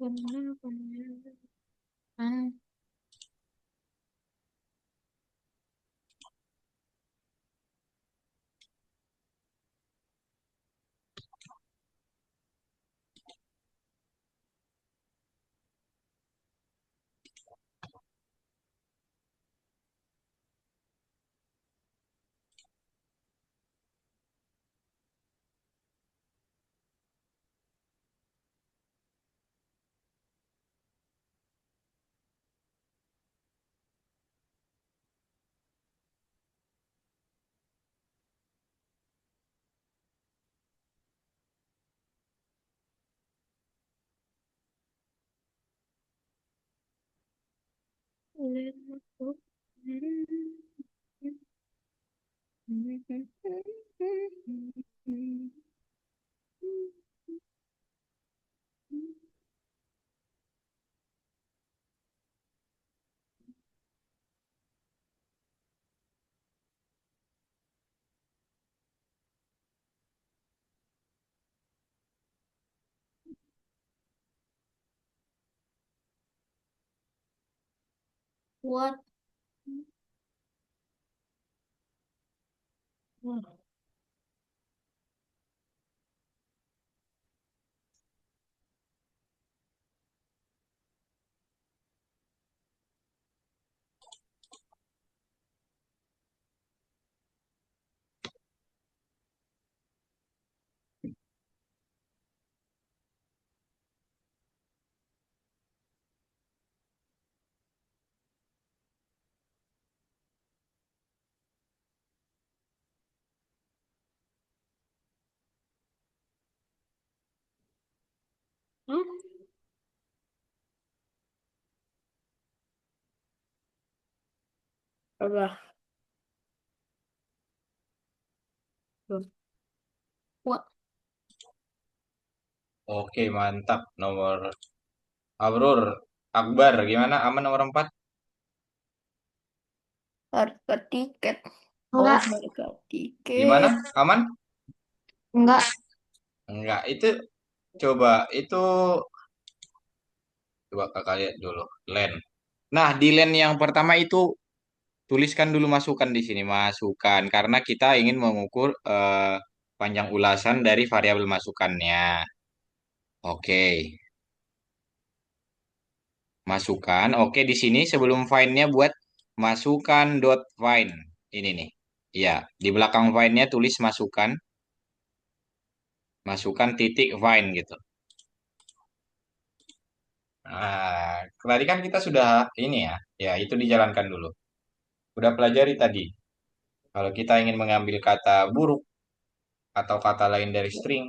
Benar-benar. Ah, what? Hah? Apa? What? Oke, mantap. Nomor Abrur Akbar, gimana? Aman nomor 4? Harga tiket. Oh, Enggak, harga tiket. Gimana? Aman? Enggak. Enggak, itu coba itu coba kakak lihat dulu. Len. Nah, di len yang pertama itu tuliskan dulu masukan di sini, masukan karena kita ingin mengukur panjang ulasan dari variabel masukannya. Oke, masukan. Oke, di sini sebelum find-nya buat masukan dot find. Ini nih. Ya, di belakang find-nya tulis masukan, masukan titik find gitu. Nah, tadi kan kita sudah ini ya, ya itu dijalankan dulu. Udah pelajari tadi. Kalau kita ingin mengambil kata buruk atau kata lain dari string,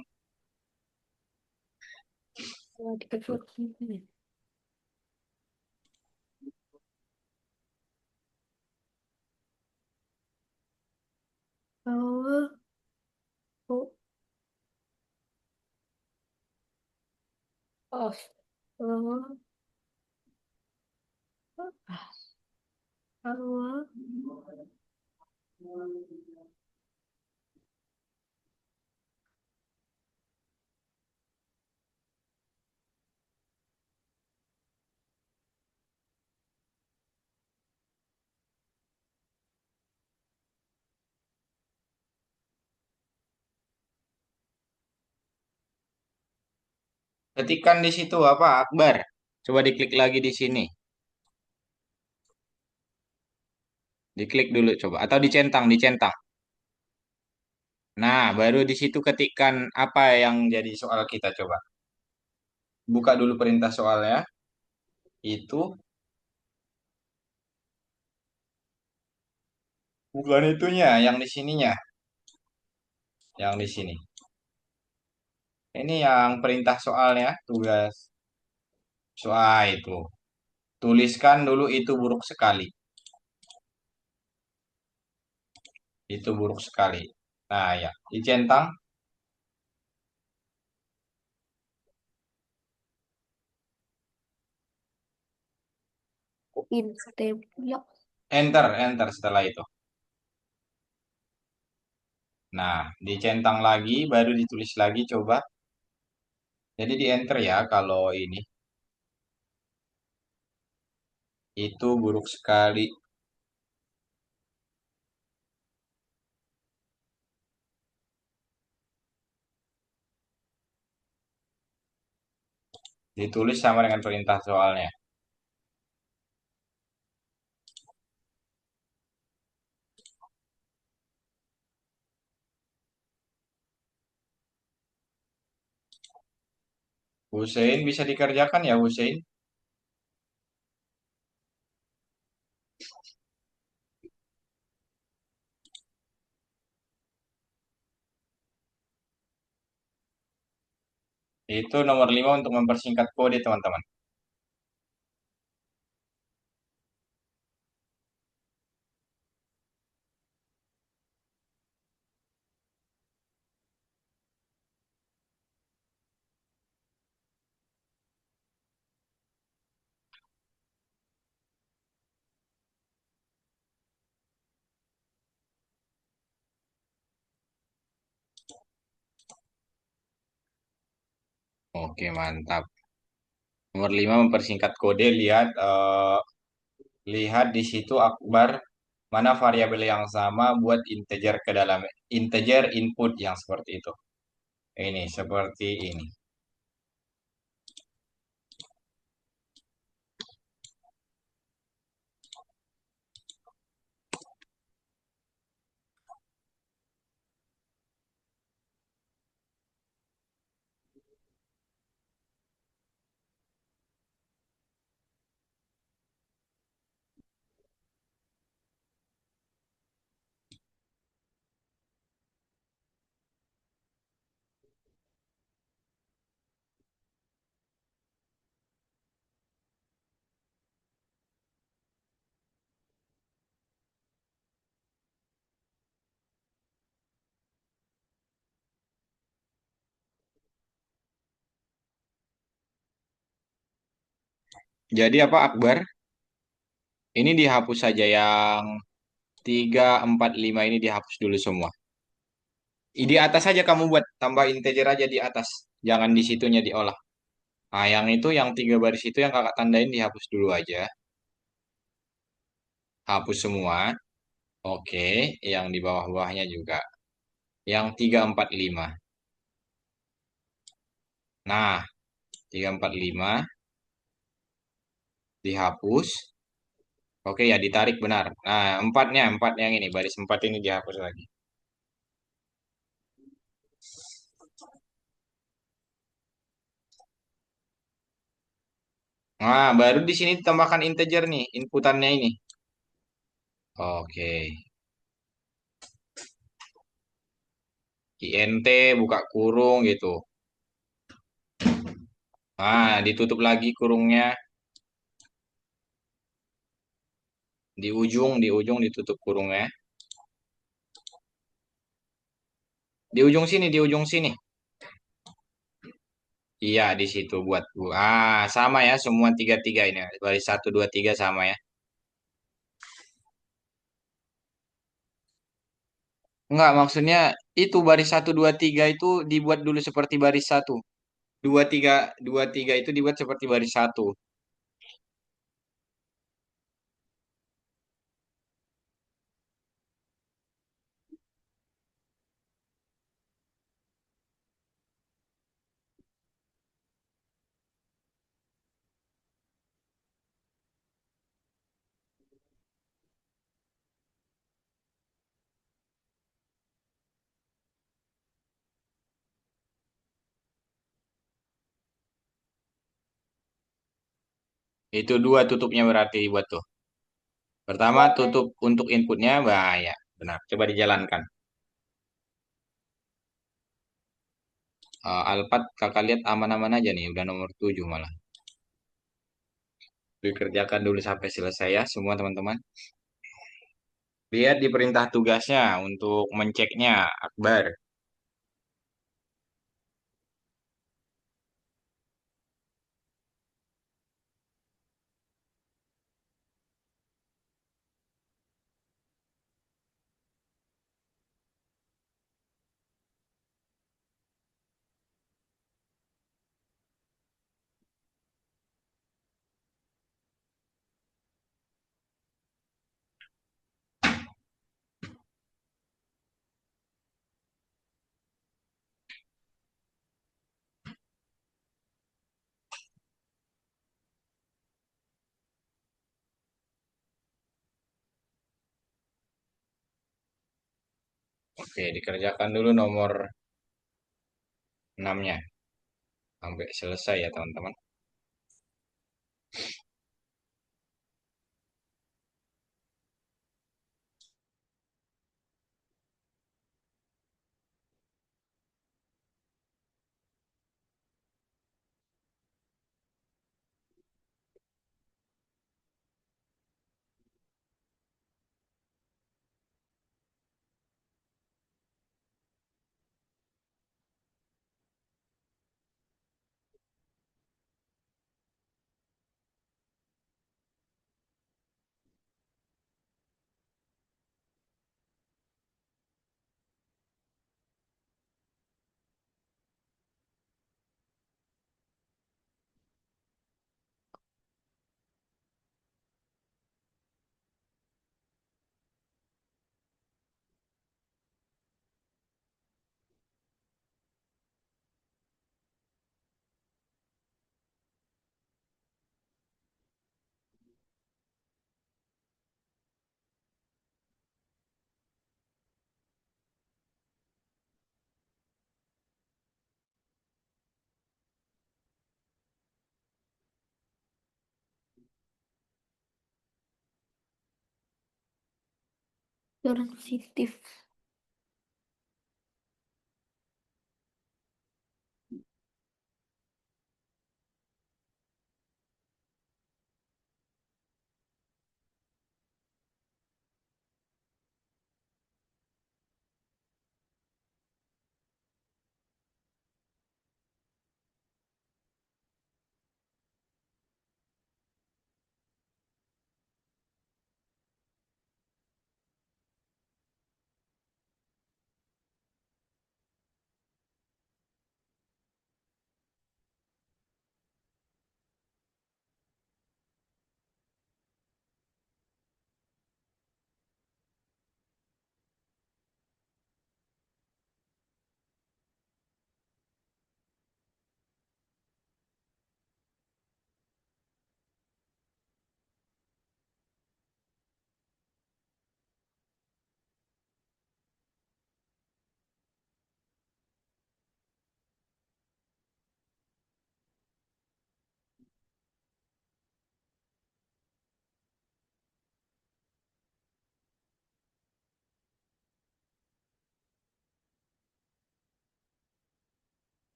Oh, oh, oh, oh, oh. ketikkan di situ apa Akbar. Coba diklik lagi di sini. Diklik dulu coba atau dicentang, dicentang. Nah, baru di situ ketikkan apa yang jadi soal kita coba. Buka dulu perintah soalnya. Itu bukan itunya, yang di sininya, yang di sini. Ini yang perintah soalnya, tugas soal itu. Tuliskan dulu itu buruk sekali. Itu buruk sekali. Nah, ya, dicentang, Instem. Ya. enter, enter setelah itu. Nah, dicentang lagi, baru ditulis lagi coba. Jadi di enter ya kalau ini. Itu buruk sekali. Ditulis sama dengan perintah soalnya. Hussein bisa dikerjakan ya Hussein? Itu nomor 5 untuk mempersingkat kode teman-teman. Oke, mantap. Nomor 5 mempersingkat kode, lihat lihat di situ Akbar mana variabel yang sama buat integer ke dalam integer input yang seperti itu. Ini seperti ini. Jadi apa Akbar? Ini dihapus saja yang 3, 4, 5 ini dihapus dulu semua. Di atas aja kamu buat tambah integer aja di atas. Jangan di situnya diolah. Nah, yang itu yang 3 baris itu yang kakak tandain dihapus dulu aja. Hapus semua. Oke, yang di bawah-bawahnya juga. Yang 3 4 5. Nah, 3 4 5 dihapus. Oke ya, ditarik benar. Nah, empat yang ini, baris 4 ini dihapus lagi. Nah, baru di sini ditambahkan integer nih, inputannya ini. Oke, int buka kurung gitu. Nah, ditutup lagi kurungnya. Di ujung ditutup kurungnya. Di ujung sini. Iya, di situ buat bu. Sama ya, semua tiga-tiga ini. Baris 1 2 3 sama ya. Enggak, maksudnya itu baris 1 2 3 itu dibuat dulu seperti baris satu. 2 3 2 3 itu dibuat seperti baris satu. Itu dua tutupnya berarti buat tuh. Pertama tutup untuk inputnya, bahaya. Benar. Coba dijalankan. Alphard kakak lihat aman-aman aja nih. Udah nomor 7 malah. Dikerjakan dulu sampai selesai ya semua teman-teman. Lihat di perintah tugasnya untuk menceknya Akbar. Oke, dikerjakan dulu nomor 6-nya. Sampai selesai ya teman-teman. Sensitif.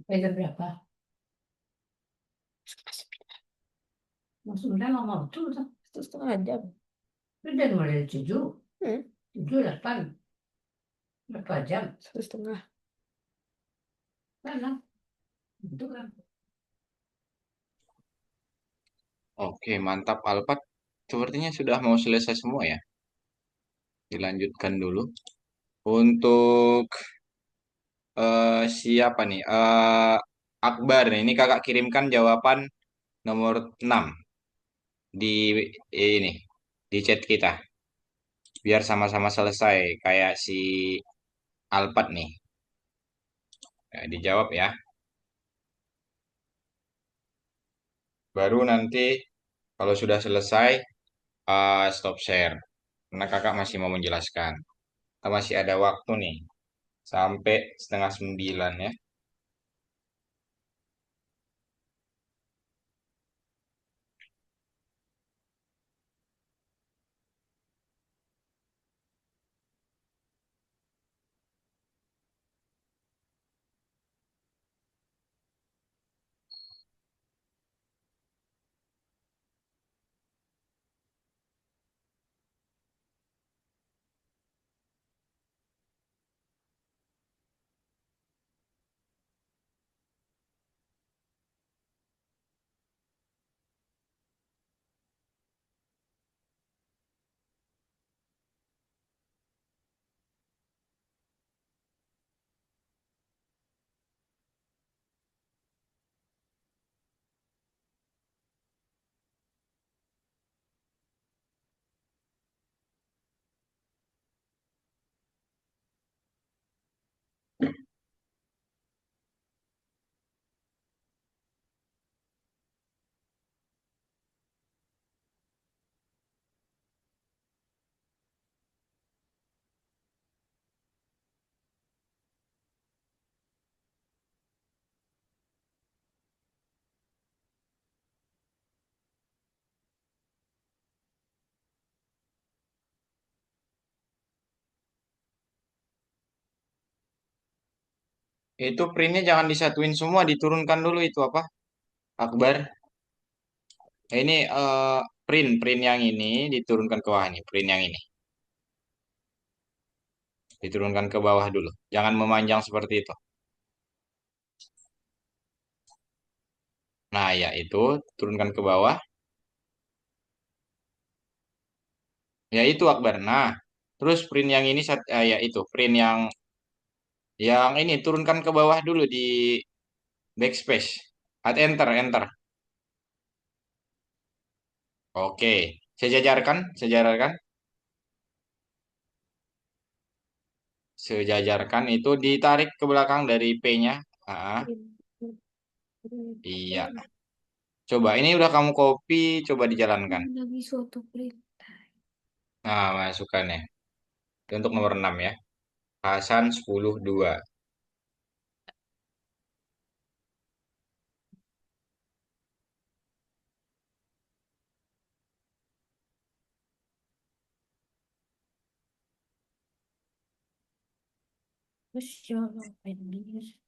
Jam berapa? Maksudnya lama betul tuh. 1,5 jam. Udah mulai dari 7. 7, 8. Berapa jam? 1,5. Kan, itu kan. Oke, mantap Alpat. Sepertinya sudah mau selesai semua ya. Dilanjutkan dulu. Untuk siapa nih? Akbar nih. Ini kakak kirimkan jawaban nomor 6 di ini di chat kita. Biar sama-sama selesai kayak si Alpat nih. Ya, dijawab ya. Baru nanti kalau sudah selesai stop share. Karena kakak masih mau menjelaskan. Kita masih ada waktu nih sampai setengah 9 ya. Itu printnya jangan disatuin semua, diturunkan dulu itu apa? Akbar. Ini print yang ini diturunkan ke bawah ini, print yang ini. Diturunkan ke bawah dulu. Jangan memanjang seperti itu. Nah, ya itu turunkan ke bawah. Ya itu Akbar. Nah, terus print yang ini ya itu print yang ini turunkan ke bawah dulu di backspace. Enter, enter. Oke. Sejajarkan. Sejajarkan itu ditarik ke belakang dari P-nya. Ah, iya. Coba ini udah kamu copy, coba dijalankan. Lagi suatu perintah. Nah, masukkan ya. Untuk nomor 6 ya. Hasan 10 2. Masya Allah, Pendir.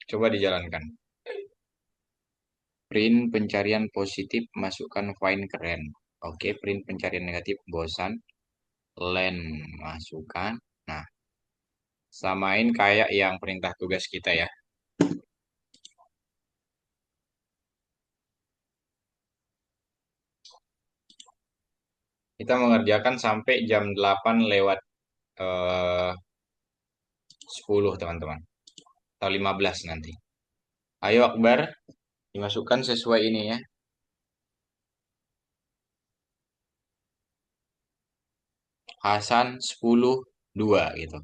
Coba dijalankan. Print pencarian positif, masukkan fine keren. Oke, print pencarian negatif, bosan. Len, masukkan. Nah, samain kayak yang perintah tugas kita ya. Kita mengerjakan sampai jam 8 lewat eh, 10 teman-teman. Atau 15 nanti. Ayo Akbar, dimasukkan sesuai ini ya. Hasan 10 2 gitu.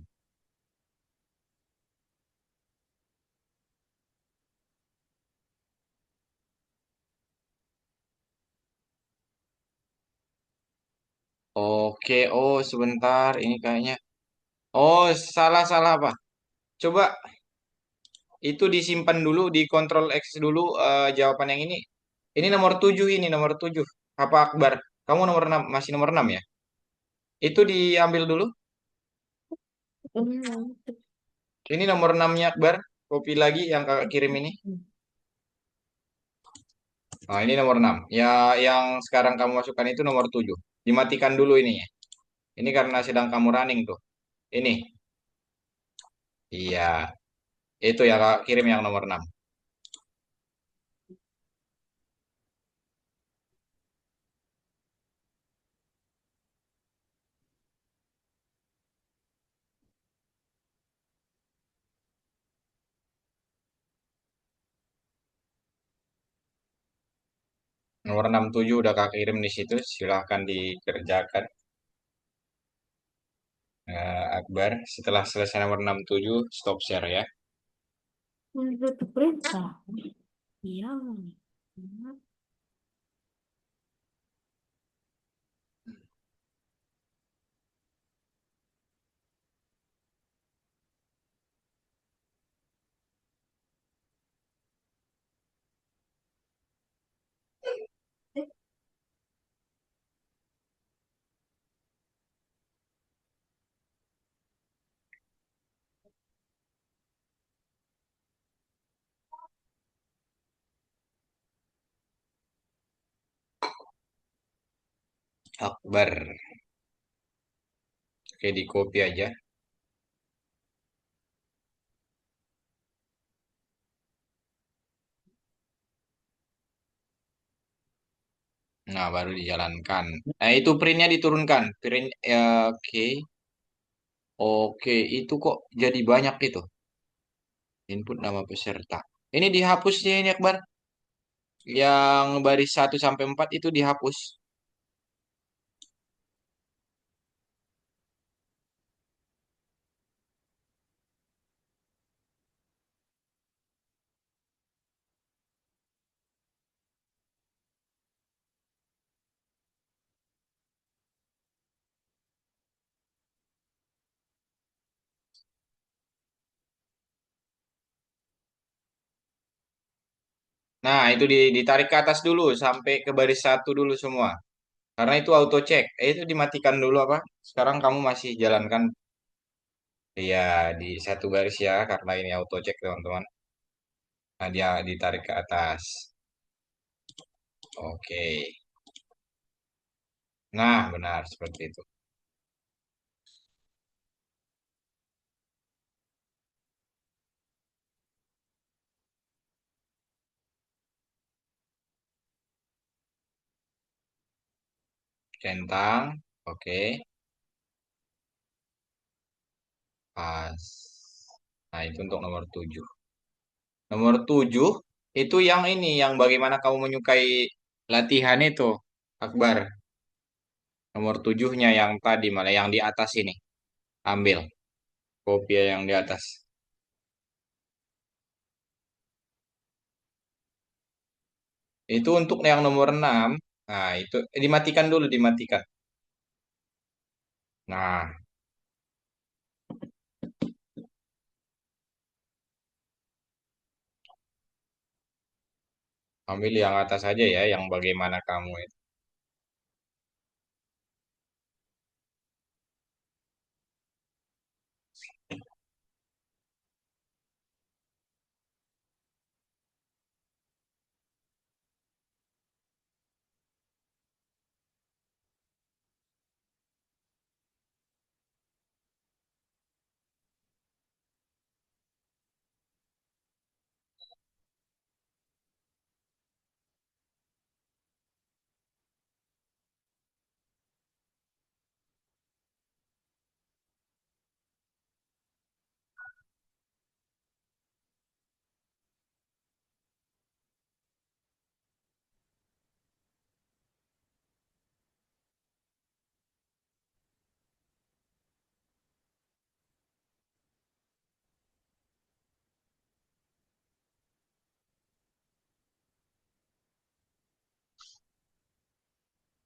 Oke, oh sebentar, ini kayaknya. Oh, salah-salah apa? Coba itu disimpan dulu, di Control X dulu jawaban yang ini. Ini nomor 7 ini, nomor 7. Apa Akbar? Kamu nomor 6 masih nomor 6 ya? Itu diambil dulu. Hmm. Ini nomor 6-nya Akbar. Kopi lagi yang kakak kirim ini. Nah, ini nomor 6. Ya, yang sekarang kamu masukkan itu nomor 7. Dimatikan dulu ininya. Ini karena sedang kamu running tuh. Ini. Iya, itu ya kakak kirim yang nomor 6. Nomor 67 udah kakak kirim di situ. Silahkan dikerjakan. Akbar, setelah selesai nomor 67, stop share ya. Suatu perintah. Iya. Akbar. Oke, di copy aja. Nah, baru dijalankan. Nah, itu printnya diturunkan. Print, ya, oke. Oke, itu kok jadi banyak itu. Input nama peserta. Ini dihapusnya ini Akbar. Yang baris 1 sampai 4 itu dihapus. Nah, itu ditarik ke atas dulu sampai ke baris 1 dulu semua. Karena itu auto check. Itu dimatikan dulu apa? Sekarang kamu masih jalankan. Iya, di satu baris ya, karena ini auto check teman-teman. Nah, dia ditarik ke atas. Oke. Nah, benar seperti itu. Centang. Oke. Pas. Nah, itu untuk nomor 7. Nomor 7 itu yang ini, yang bagaimana kamu menyukai latihan itu, Akbar. Nomor 7-nya yang tadi malah yang di atas ini. Ambil kopi yang di atas. Itu untuk yang nomor 6. Nah, itu dimatikan dulu, dimatikan. Nah, ambil yang atas aja ya, yang bagaimana kamu itu.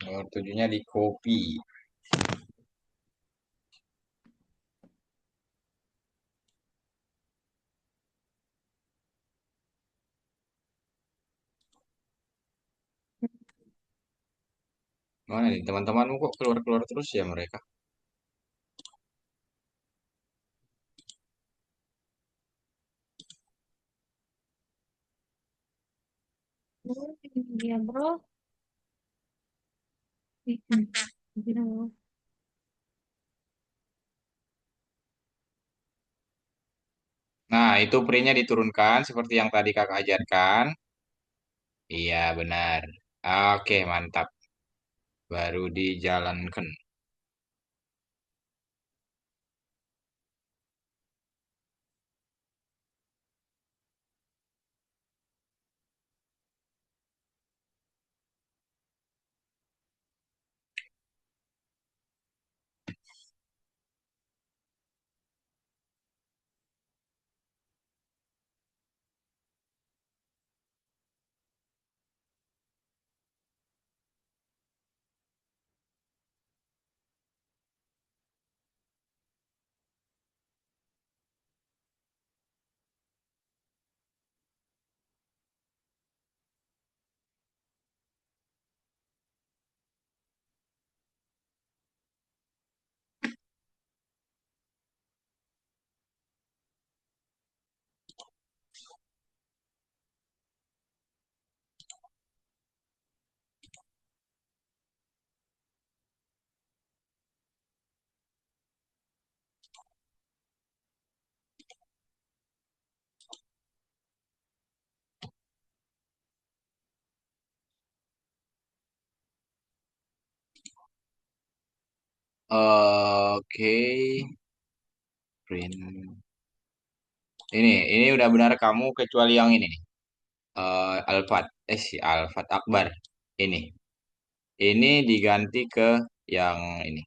Nomor 7-nya di copy. Mana nih teman-temanmu kok keluar-keluar terus ya mereka? Iya, bro. Iya. Nah, itu printnya diturunkan seperti yang tadi kakak ajarkan. Iya, benar. Oke, mantap. Baru dijalankan. Oke, print. Ini udah benar kamu kecuali yang ini nih. Alfat, si Alfat Akbar. Ini, ini diganti ke yang ini,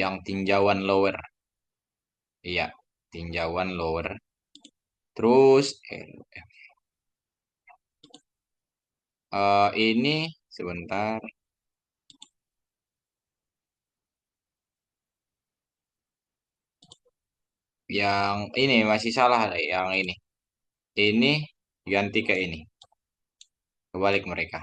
yang tinjauan lower. Iya, tinjauan lower. Terus ini sebentar. Yang ini masih salah, yang ini. Ini ganti ke ini. Kebalik mereka.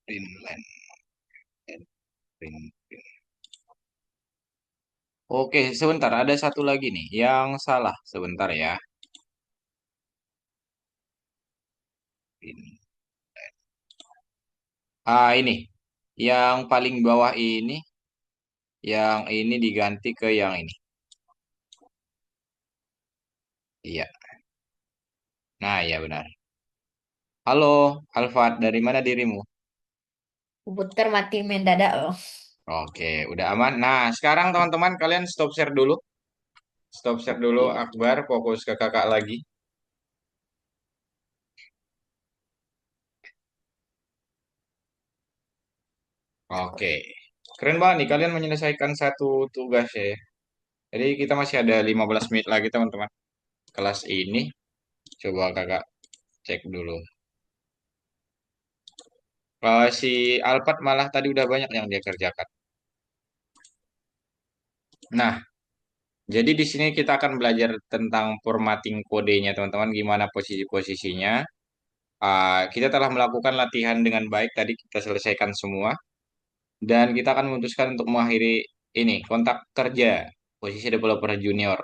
Print, print. Oke, sebentar. Ada satu lagi nih yang salah. Sebentar ya. Ini. Yang paling bawah ini. Yang ini diganti ke yang ini. Iya. Nah, iya benar. Halo, Alfat. Dari mana dirimu? Komputer mati mendadak loh. Oke, udah aman. Nah, sekarang teman-teman kalian stop share dulu. Stop share dulu Iya. Akbar. Fokus ke kakak lagi. Oke. Keren banget nih kalian menyelesaikan satu tugas ya. Jadi kita masih ada 15 menit lagi teman-teman. Kelas ini coba kakak cek dulu. Si Alpat malah tadi udah banyak yang dia kerjakan. Nah, jadi di sini kita akan belajar tentang formatting kodenya teman-teman, gimana posisi-posisinya. Kita telah melakukan latihan dengan baik, tadi kita selesaikan semua. Dan kita akan memutuskan untuk mengakhiri ini, kontak kerja, posisi developer junior.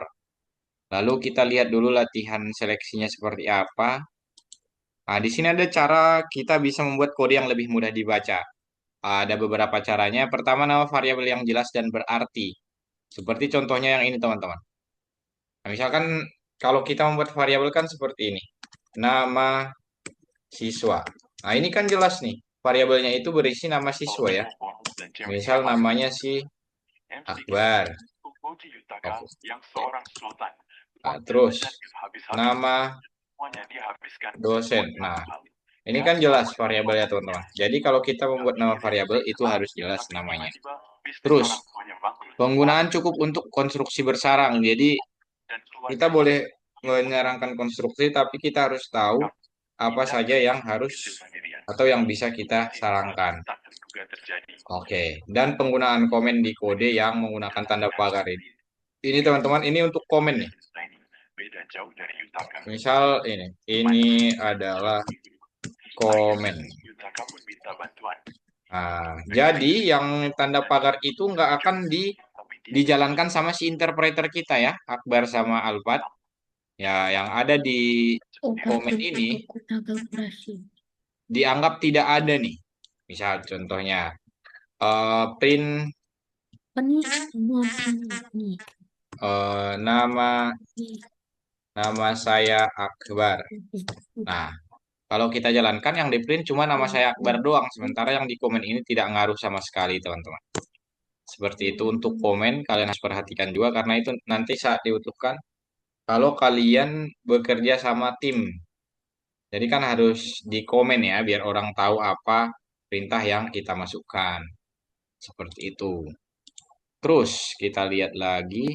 Lalu kita lihat dulu latihan seleksinya seperti apa. Nah, di sini ada cara kita bisa membuat kode yang lebih mudah dibaca. Ada beberapa caranya. Pertama, nama variabel yang jelas dan berarti. Seperti contohnya yang ini, teman-teman. Nah, misalkan kalau kita membuat variabel kan seperti ini. Nama siswa. Nah, ini kan jelas nih. Variabelnya itu berisi nama siswa ya. Misal namanya si Akbar. Oke. Nah, terus nama dosen. Nah, ini kan jelas variabelnya teman-teman. Jadi kalau kita membuat nama variabel itu harus jelas namanya. Terus, penggunaan cukup untuk konstruksi bersarang. Jadi, kita boleh menyarankan konstruksi, tapi kita harus tahu apa saja yang harus atau yang bisa kita sarangkan. Oke, dan penggunaan komen di kode yang menggunakan tanda pagar ini. Ini teman-teman, ini untuk komen nih. Misal ini adalah komen. Nah, jadi yang tanda pagar itu nggak akan dijalankan sama si interpreter kita ya, Akbar sama Alfat. Ya, yang ada di komen ini dianggap tidak ada nih. Misal contohnya print nama saya Akbar. Nah, kalau kita jalankan yang di print cuma nama saya Akbar doang, sementara yang di komen ini tidak ngaruh sama sekali, teman-teman. Seperti itu untuk komen, kalian harus perhatikan juga karena itu nanti saat dibutuhkan kalau kalian bekerja sama tim. Jadi kan harus di komen ya biar orang tahu apa perintah yang kita masukkan. Seperti itu. Terus kita lihat lagi.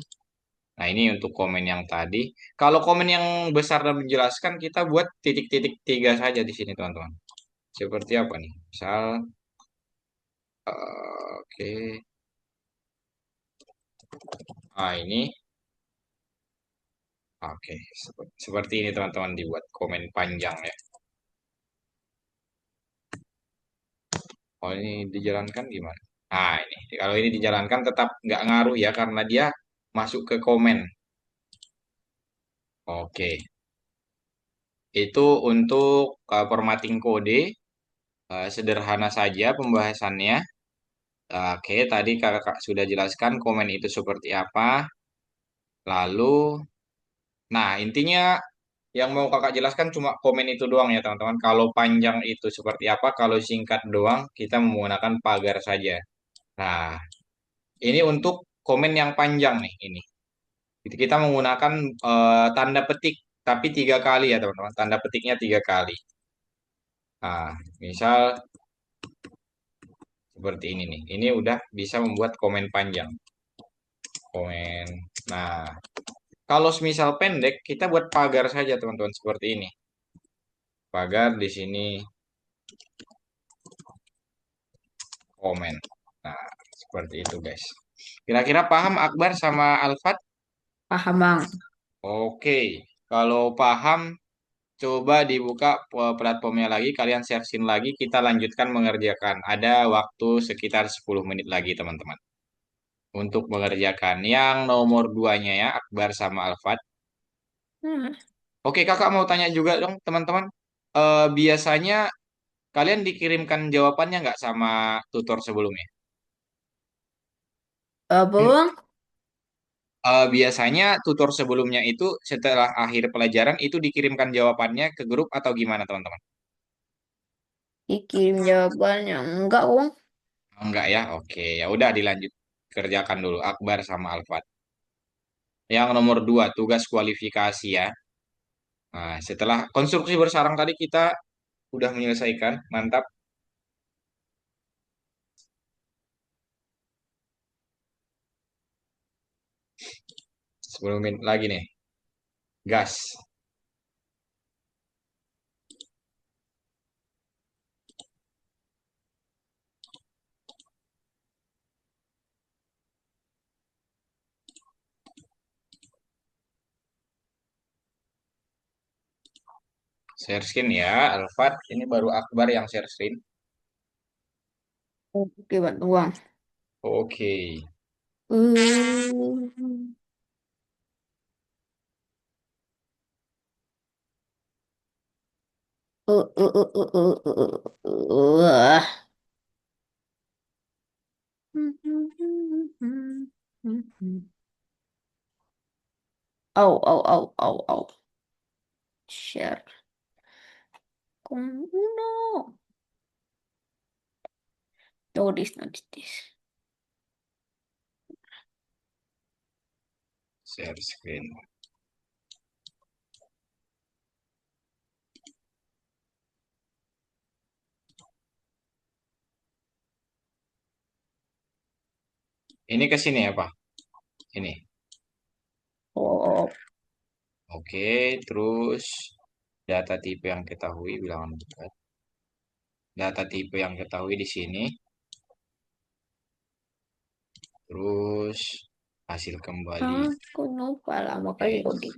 Nah, ini untuk komen yang tadi. Kalau komen yang besar dan menjelaskan kita buat titik-titik tiga saja di sini, teman-teman. Seperti apa nih? Misal, oke. Ah, ini. Oke, seperti ini teman-teman dibuat komen panjang ya. Oh, ini dijalankan gimana? Nah, ini. Kalau ini dijalankan tetap nggak ngaruh ya karena dia masuk ke komen. Oke. Itu untuk formatting kode. Sederhana saja pembahasannya. Oke, tadi kakak sudah jelaskan komen itu seperti apa. Lalu, nah intinya yang mau kakak jelaskan cuma komen itu doang ya teman-teman. Kalau panjang itu seperti apa, kalau singkat doang kita menggunakan pagar saja. Nah, ini untuk komen yang panjang nih ini. Kita menggunakan tanda petik tapi 3 kali ya teman-teman. Tanda petiknya 3 kali. Nah, misal seperti ini nih. Ini udah bisa membuat komen panjang. Komen. Nah, kalau semisal pendek, kita buat pagar saja teman-teman seperti ini. Pagar di sini komen. Nah, seperti itu guys. Kira-kira paham Akbar sama Alfat? Paham bang. Oke, kalau paham, coba dibuka platformnya lagi, kalian share lagi, kita lanjutkan mengerjakan. Ada waktu sekitar 10 menit lagi teman-teman. Untuk mengerjakan yang nomor duanya ya, Akbar sama Alfat. Hmm. Oke, kakak mau tanya juga dong teman-teman. Biasanya kalian dikirimkan jawabannya nggak sama tutor sebelumnya? Apa Hmm, bang? biasanya tutor sebelumnya itu setelah akhir pelajaran itu dikirimkan jawabannya ke grup atau gimana teman-teman? Dikirim jawabannya. Enggak bang. Enggak ya? Oke, ya udah dilanjut kerjakan dulu Akbar sama Alfat. Yang nomor 2 tugas kualifikasi ya. Nah, setelah konstruksi bersarang tadi kita udah menyelesaikan, mantap. 10 menit lagi nih. Gas. Share screen ya, Alfat. Ini baru Akbar yang share screen. Oke bantu bang. Oke. Hmm. Wah. Au, au, au, au, au. Share. No. No, this, not this. Share screen. Ini ke sini apa? Ini. Oh, Oke, terus data tipe yang ketahui bilangan bulat. Data tipe yang ketahui di sini. Terus hasil kembali. aku lupa lah makanya Oke, coding.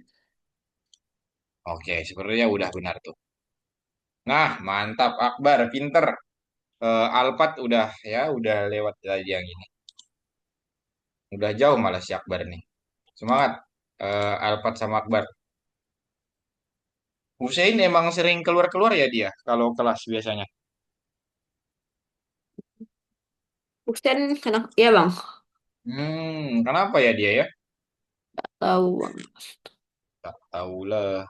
oke, sepertinya udah benar tuh. Nah, mantap Akbar, pinter. Alpat udah ya, udah lewat tadi yang ini. Udah jauh malah si Akbar nih. Semangat, Alpat sama Akbar. Hussein emang sering keluar-keluar ya dia kalau kelas biasanya. Husen kenapa? Iya bang, Kenapa ya dia ya? tahu bang. Tak tahu lah.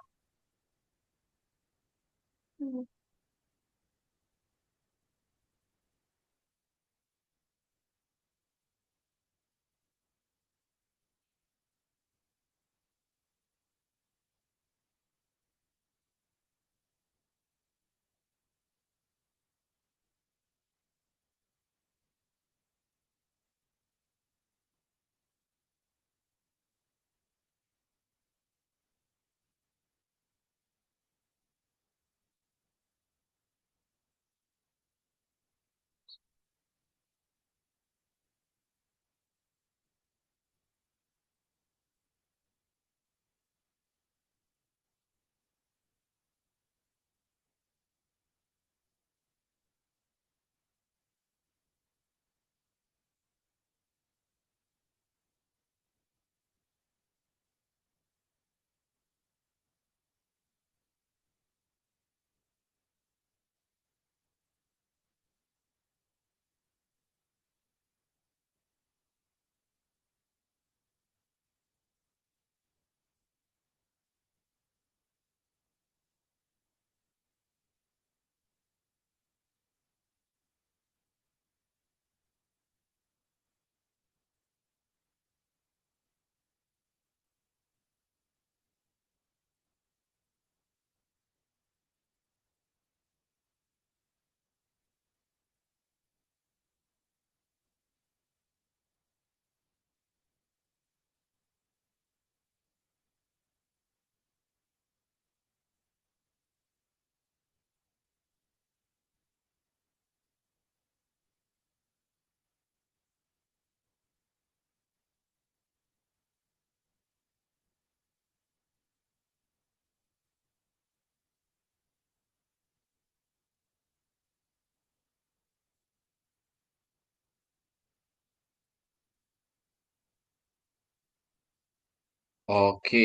Oke,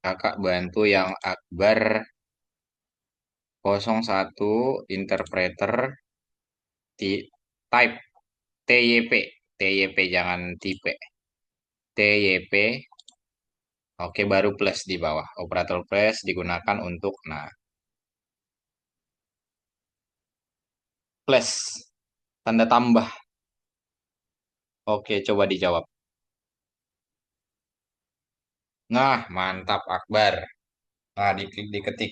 kakak bantu yang Akbar 01 interpreter type TYP. TYP jangan tipe. TYP. Oke, baru plus di bawah. Operator plus digunakan untuk nah, plus tanda tambah. Oke, coba dijawab. Nah, mantap Akbar. Nah, diketik.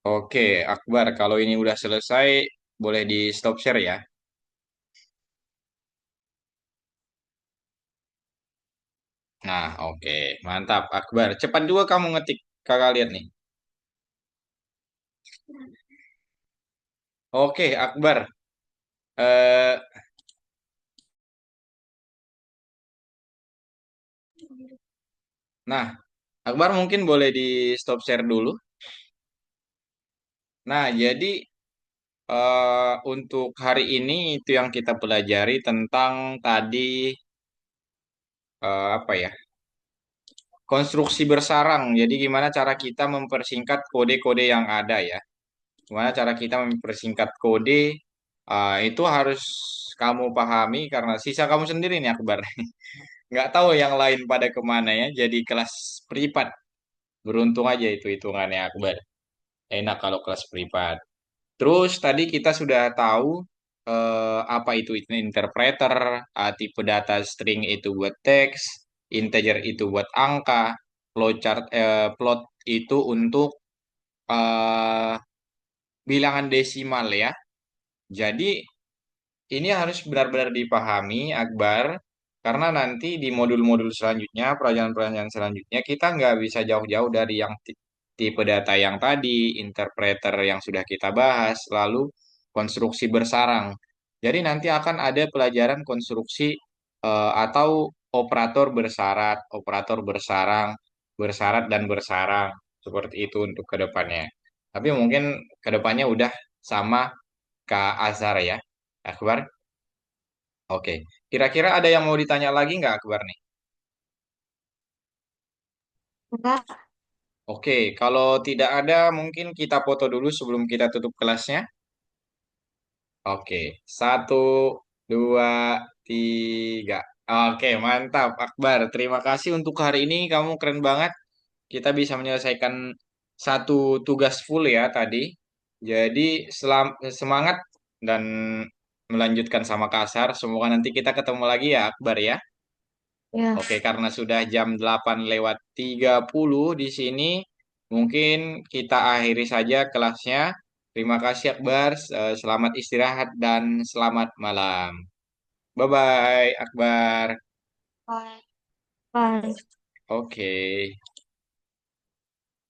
Oke, Akbar, kalau ini udah selesai, boleh di stop share ya. Nah, oke, mantap, Akbar. Cepat juga kamu ngetik, kakak lihat nih. Oke, Akbar. Eh, nah, Akbar mungkin boleh di stop share dulu. Nah, jadi untuk hari ini itu yang kita pelajari tentang tadi apa ya? Konstruksi bersarang. Jadi gimana cara kita mempersingkat kode-kode yang ada ya? Gimana cara kita mempersingkat kode? Itu harus kamu pahami karena sisa kamu sendiri nih Akbar. Nggak tahu yang lain pada kemana ya. Jadi kelas privat. Beruntung aja itu hitungannya Akbar. Enak kalau kelas privat. Terus tadi kita sudah tahu apa itu interpreter, tipe data string itu buat teks, integer itu buat angka, flowchart plot itu untuk eh, bilangan desimal ya. Jadi ini harus benar-benar dipahami, Akbar, karena nanti di modul-modul selanjutnya, pelajaran-pelajaran selanjutnya, kita nggak bisa jauh-jauh dari yang tipe data yang tadi, interpreter yang sudah kita bahas, lalu konstruksi bersarang. Jadi nanti akan ada pelajaran konstruksi atau operator bersyarat, operator bersarang, bersyarat dan bersarang. Seperti itu untuk kedepannya. Tapi mungkin kedepannya udah sama Kak Azhar ya, Akbar. Oke, kira-kira ada yang mau ditanya lagi nggak Akbar nih? Enggak. Oke, kalau tidak ada mungkin kita foto dulu sebelum kita tutup kelasnya. Oke, satu, dua, tiga. Oke, mantap Akbar. Terima kasih untuk hari ini. Kamu keren banget. Kita bisa menyelesaikan satu tugas full ya tadi. Jadi semangat dan melanjutkan sama kasar. Semoga nanti kita ketemu lagi ya Akbar ya. Ya. Oke, karena sudah jam 8 lewat 30 di sini, mungkin kita akhiri saja kelasnya. Terima kasih Akbar, selamat istirahat dan selamat malam. Bye-bye Akbar. Bye. Bye. Oke.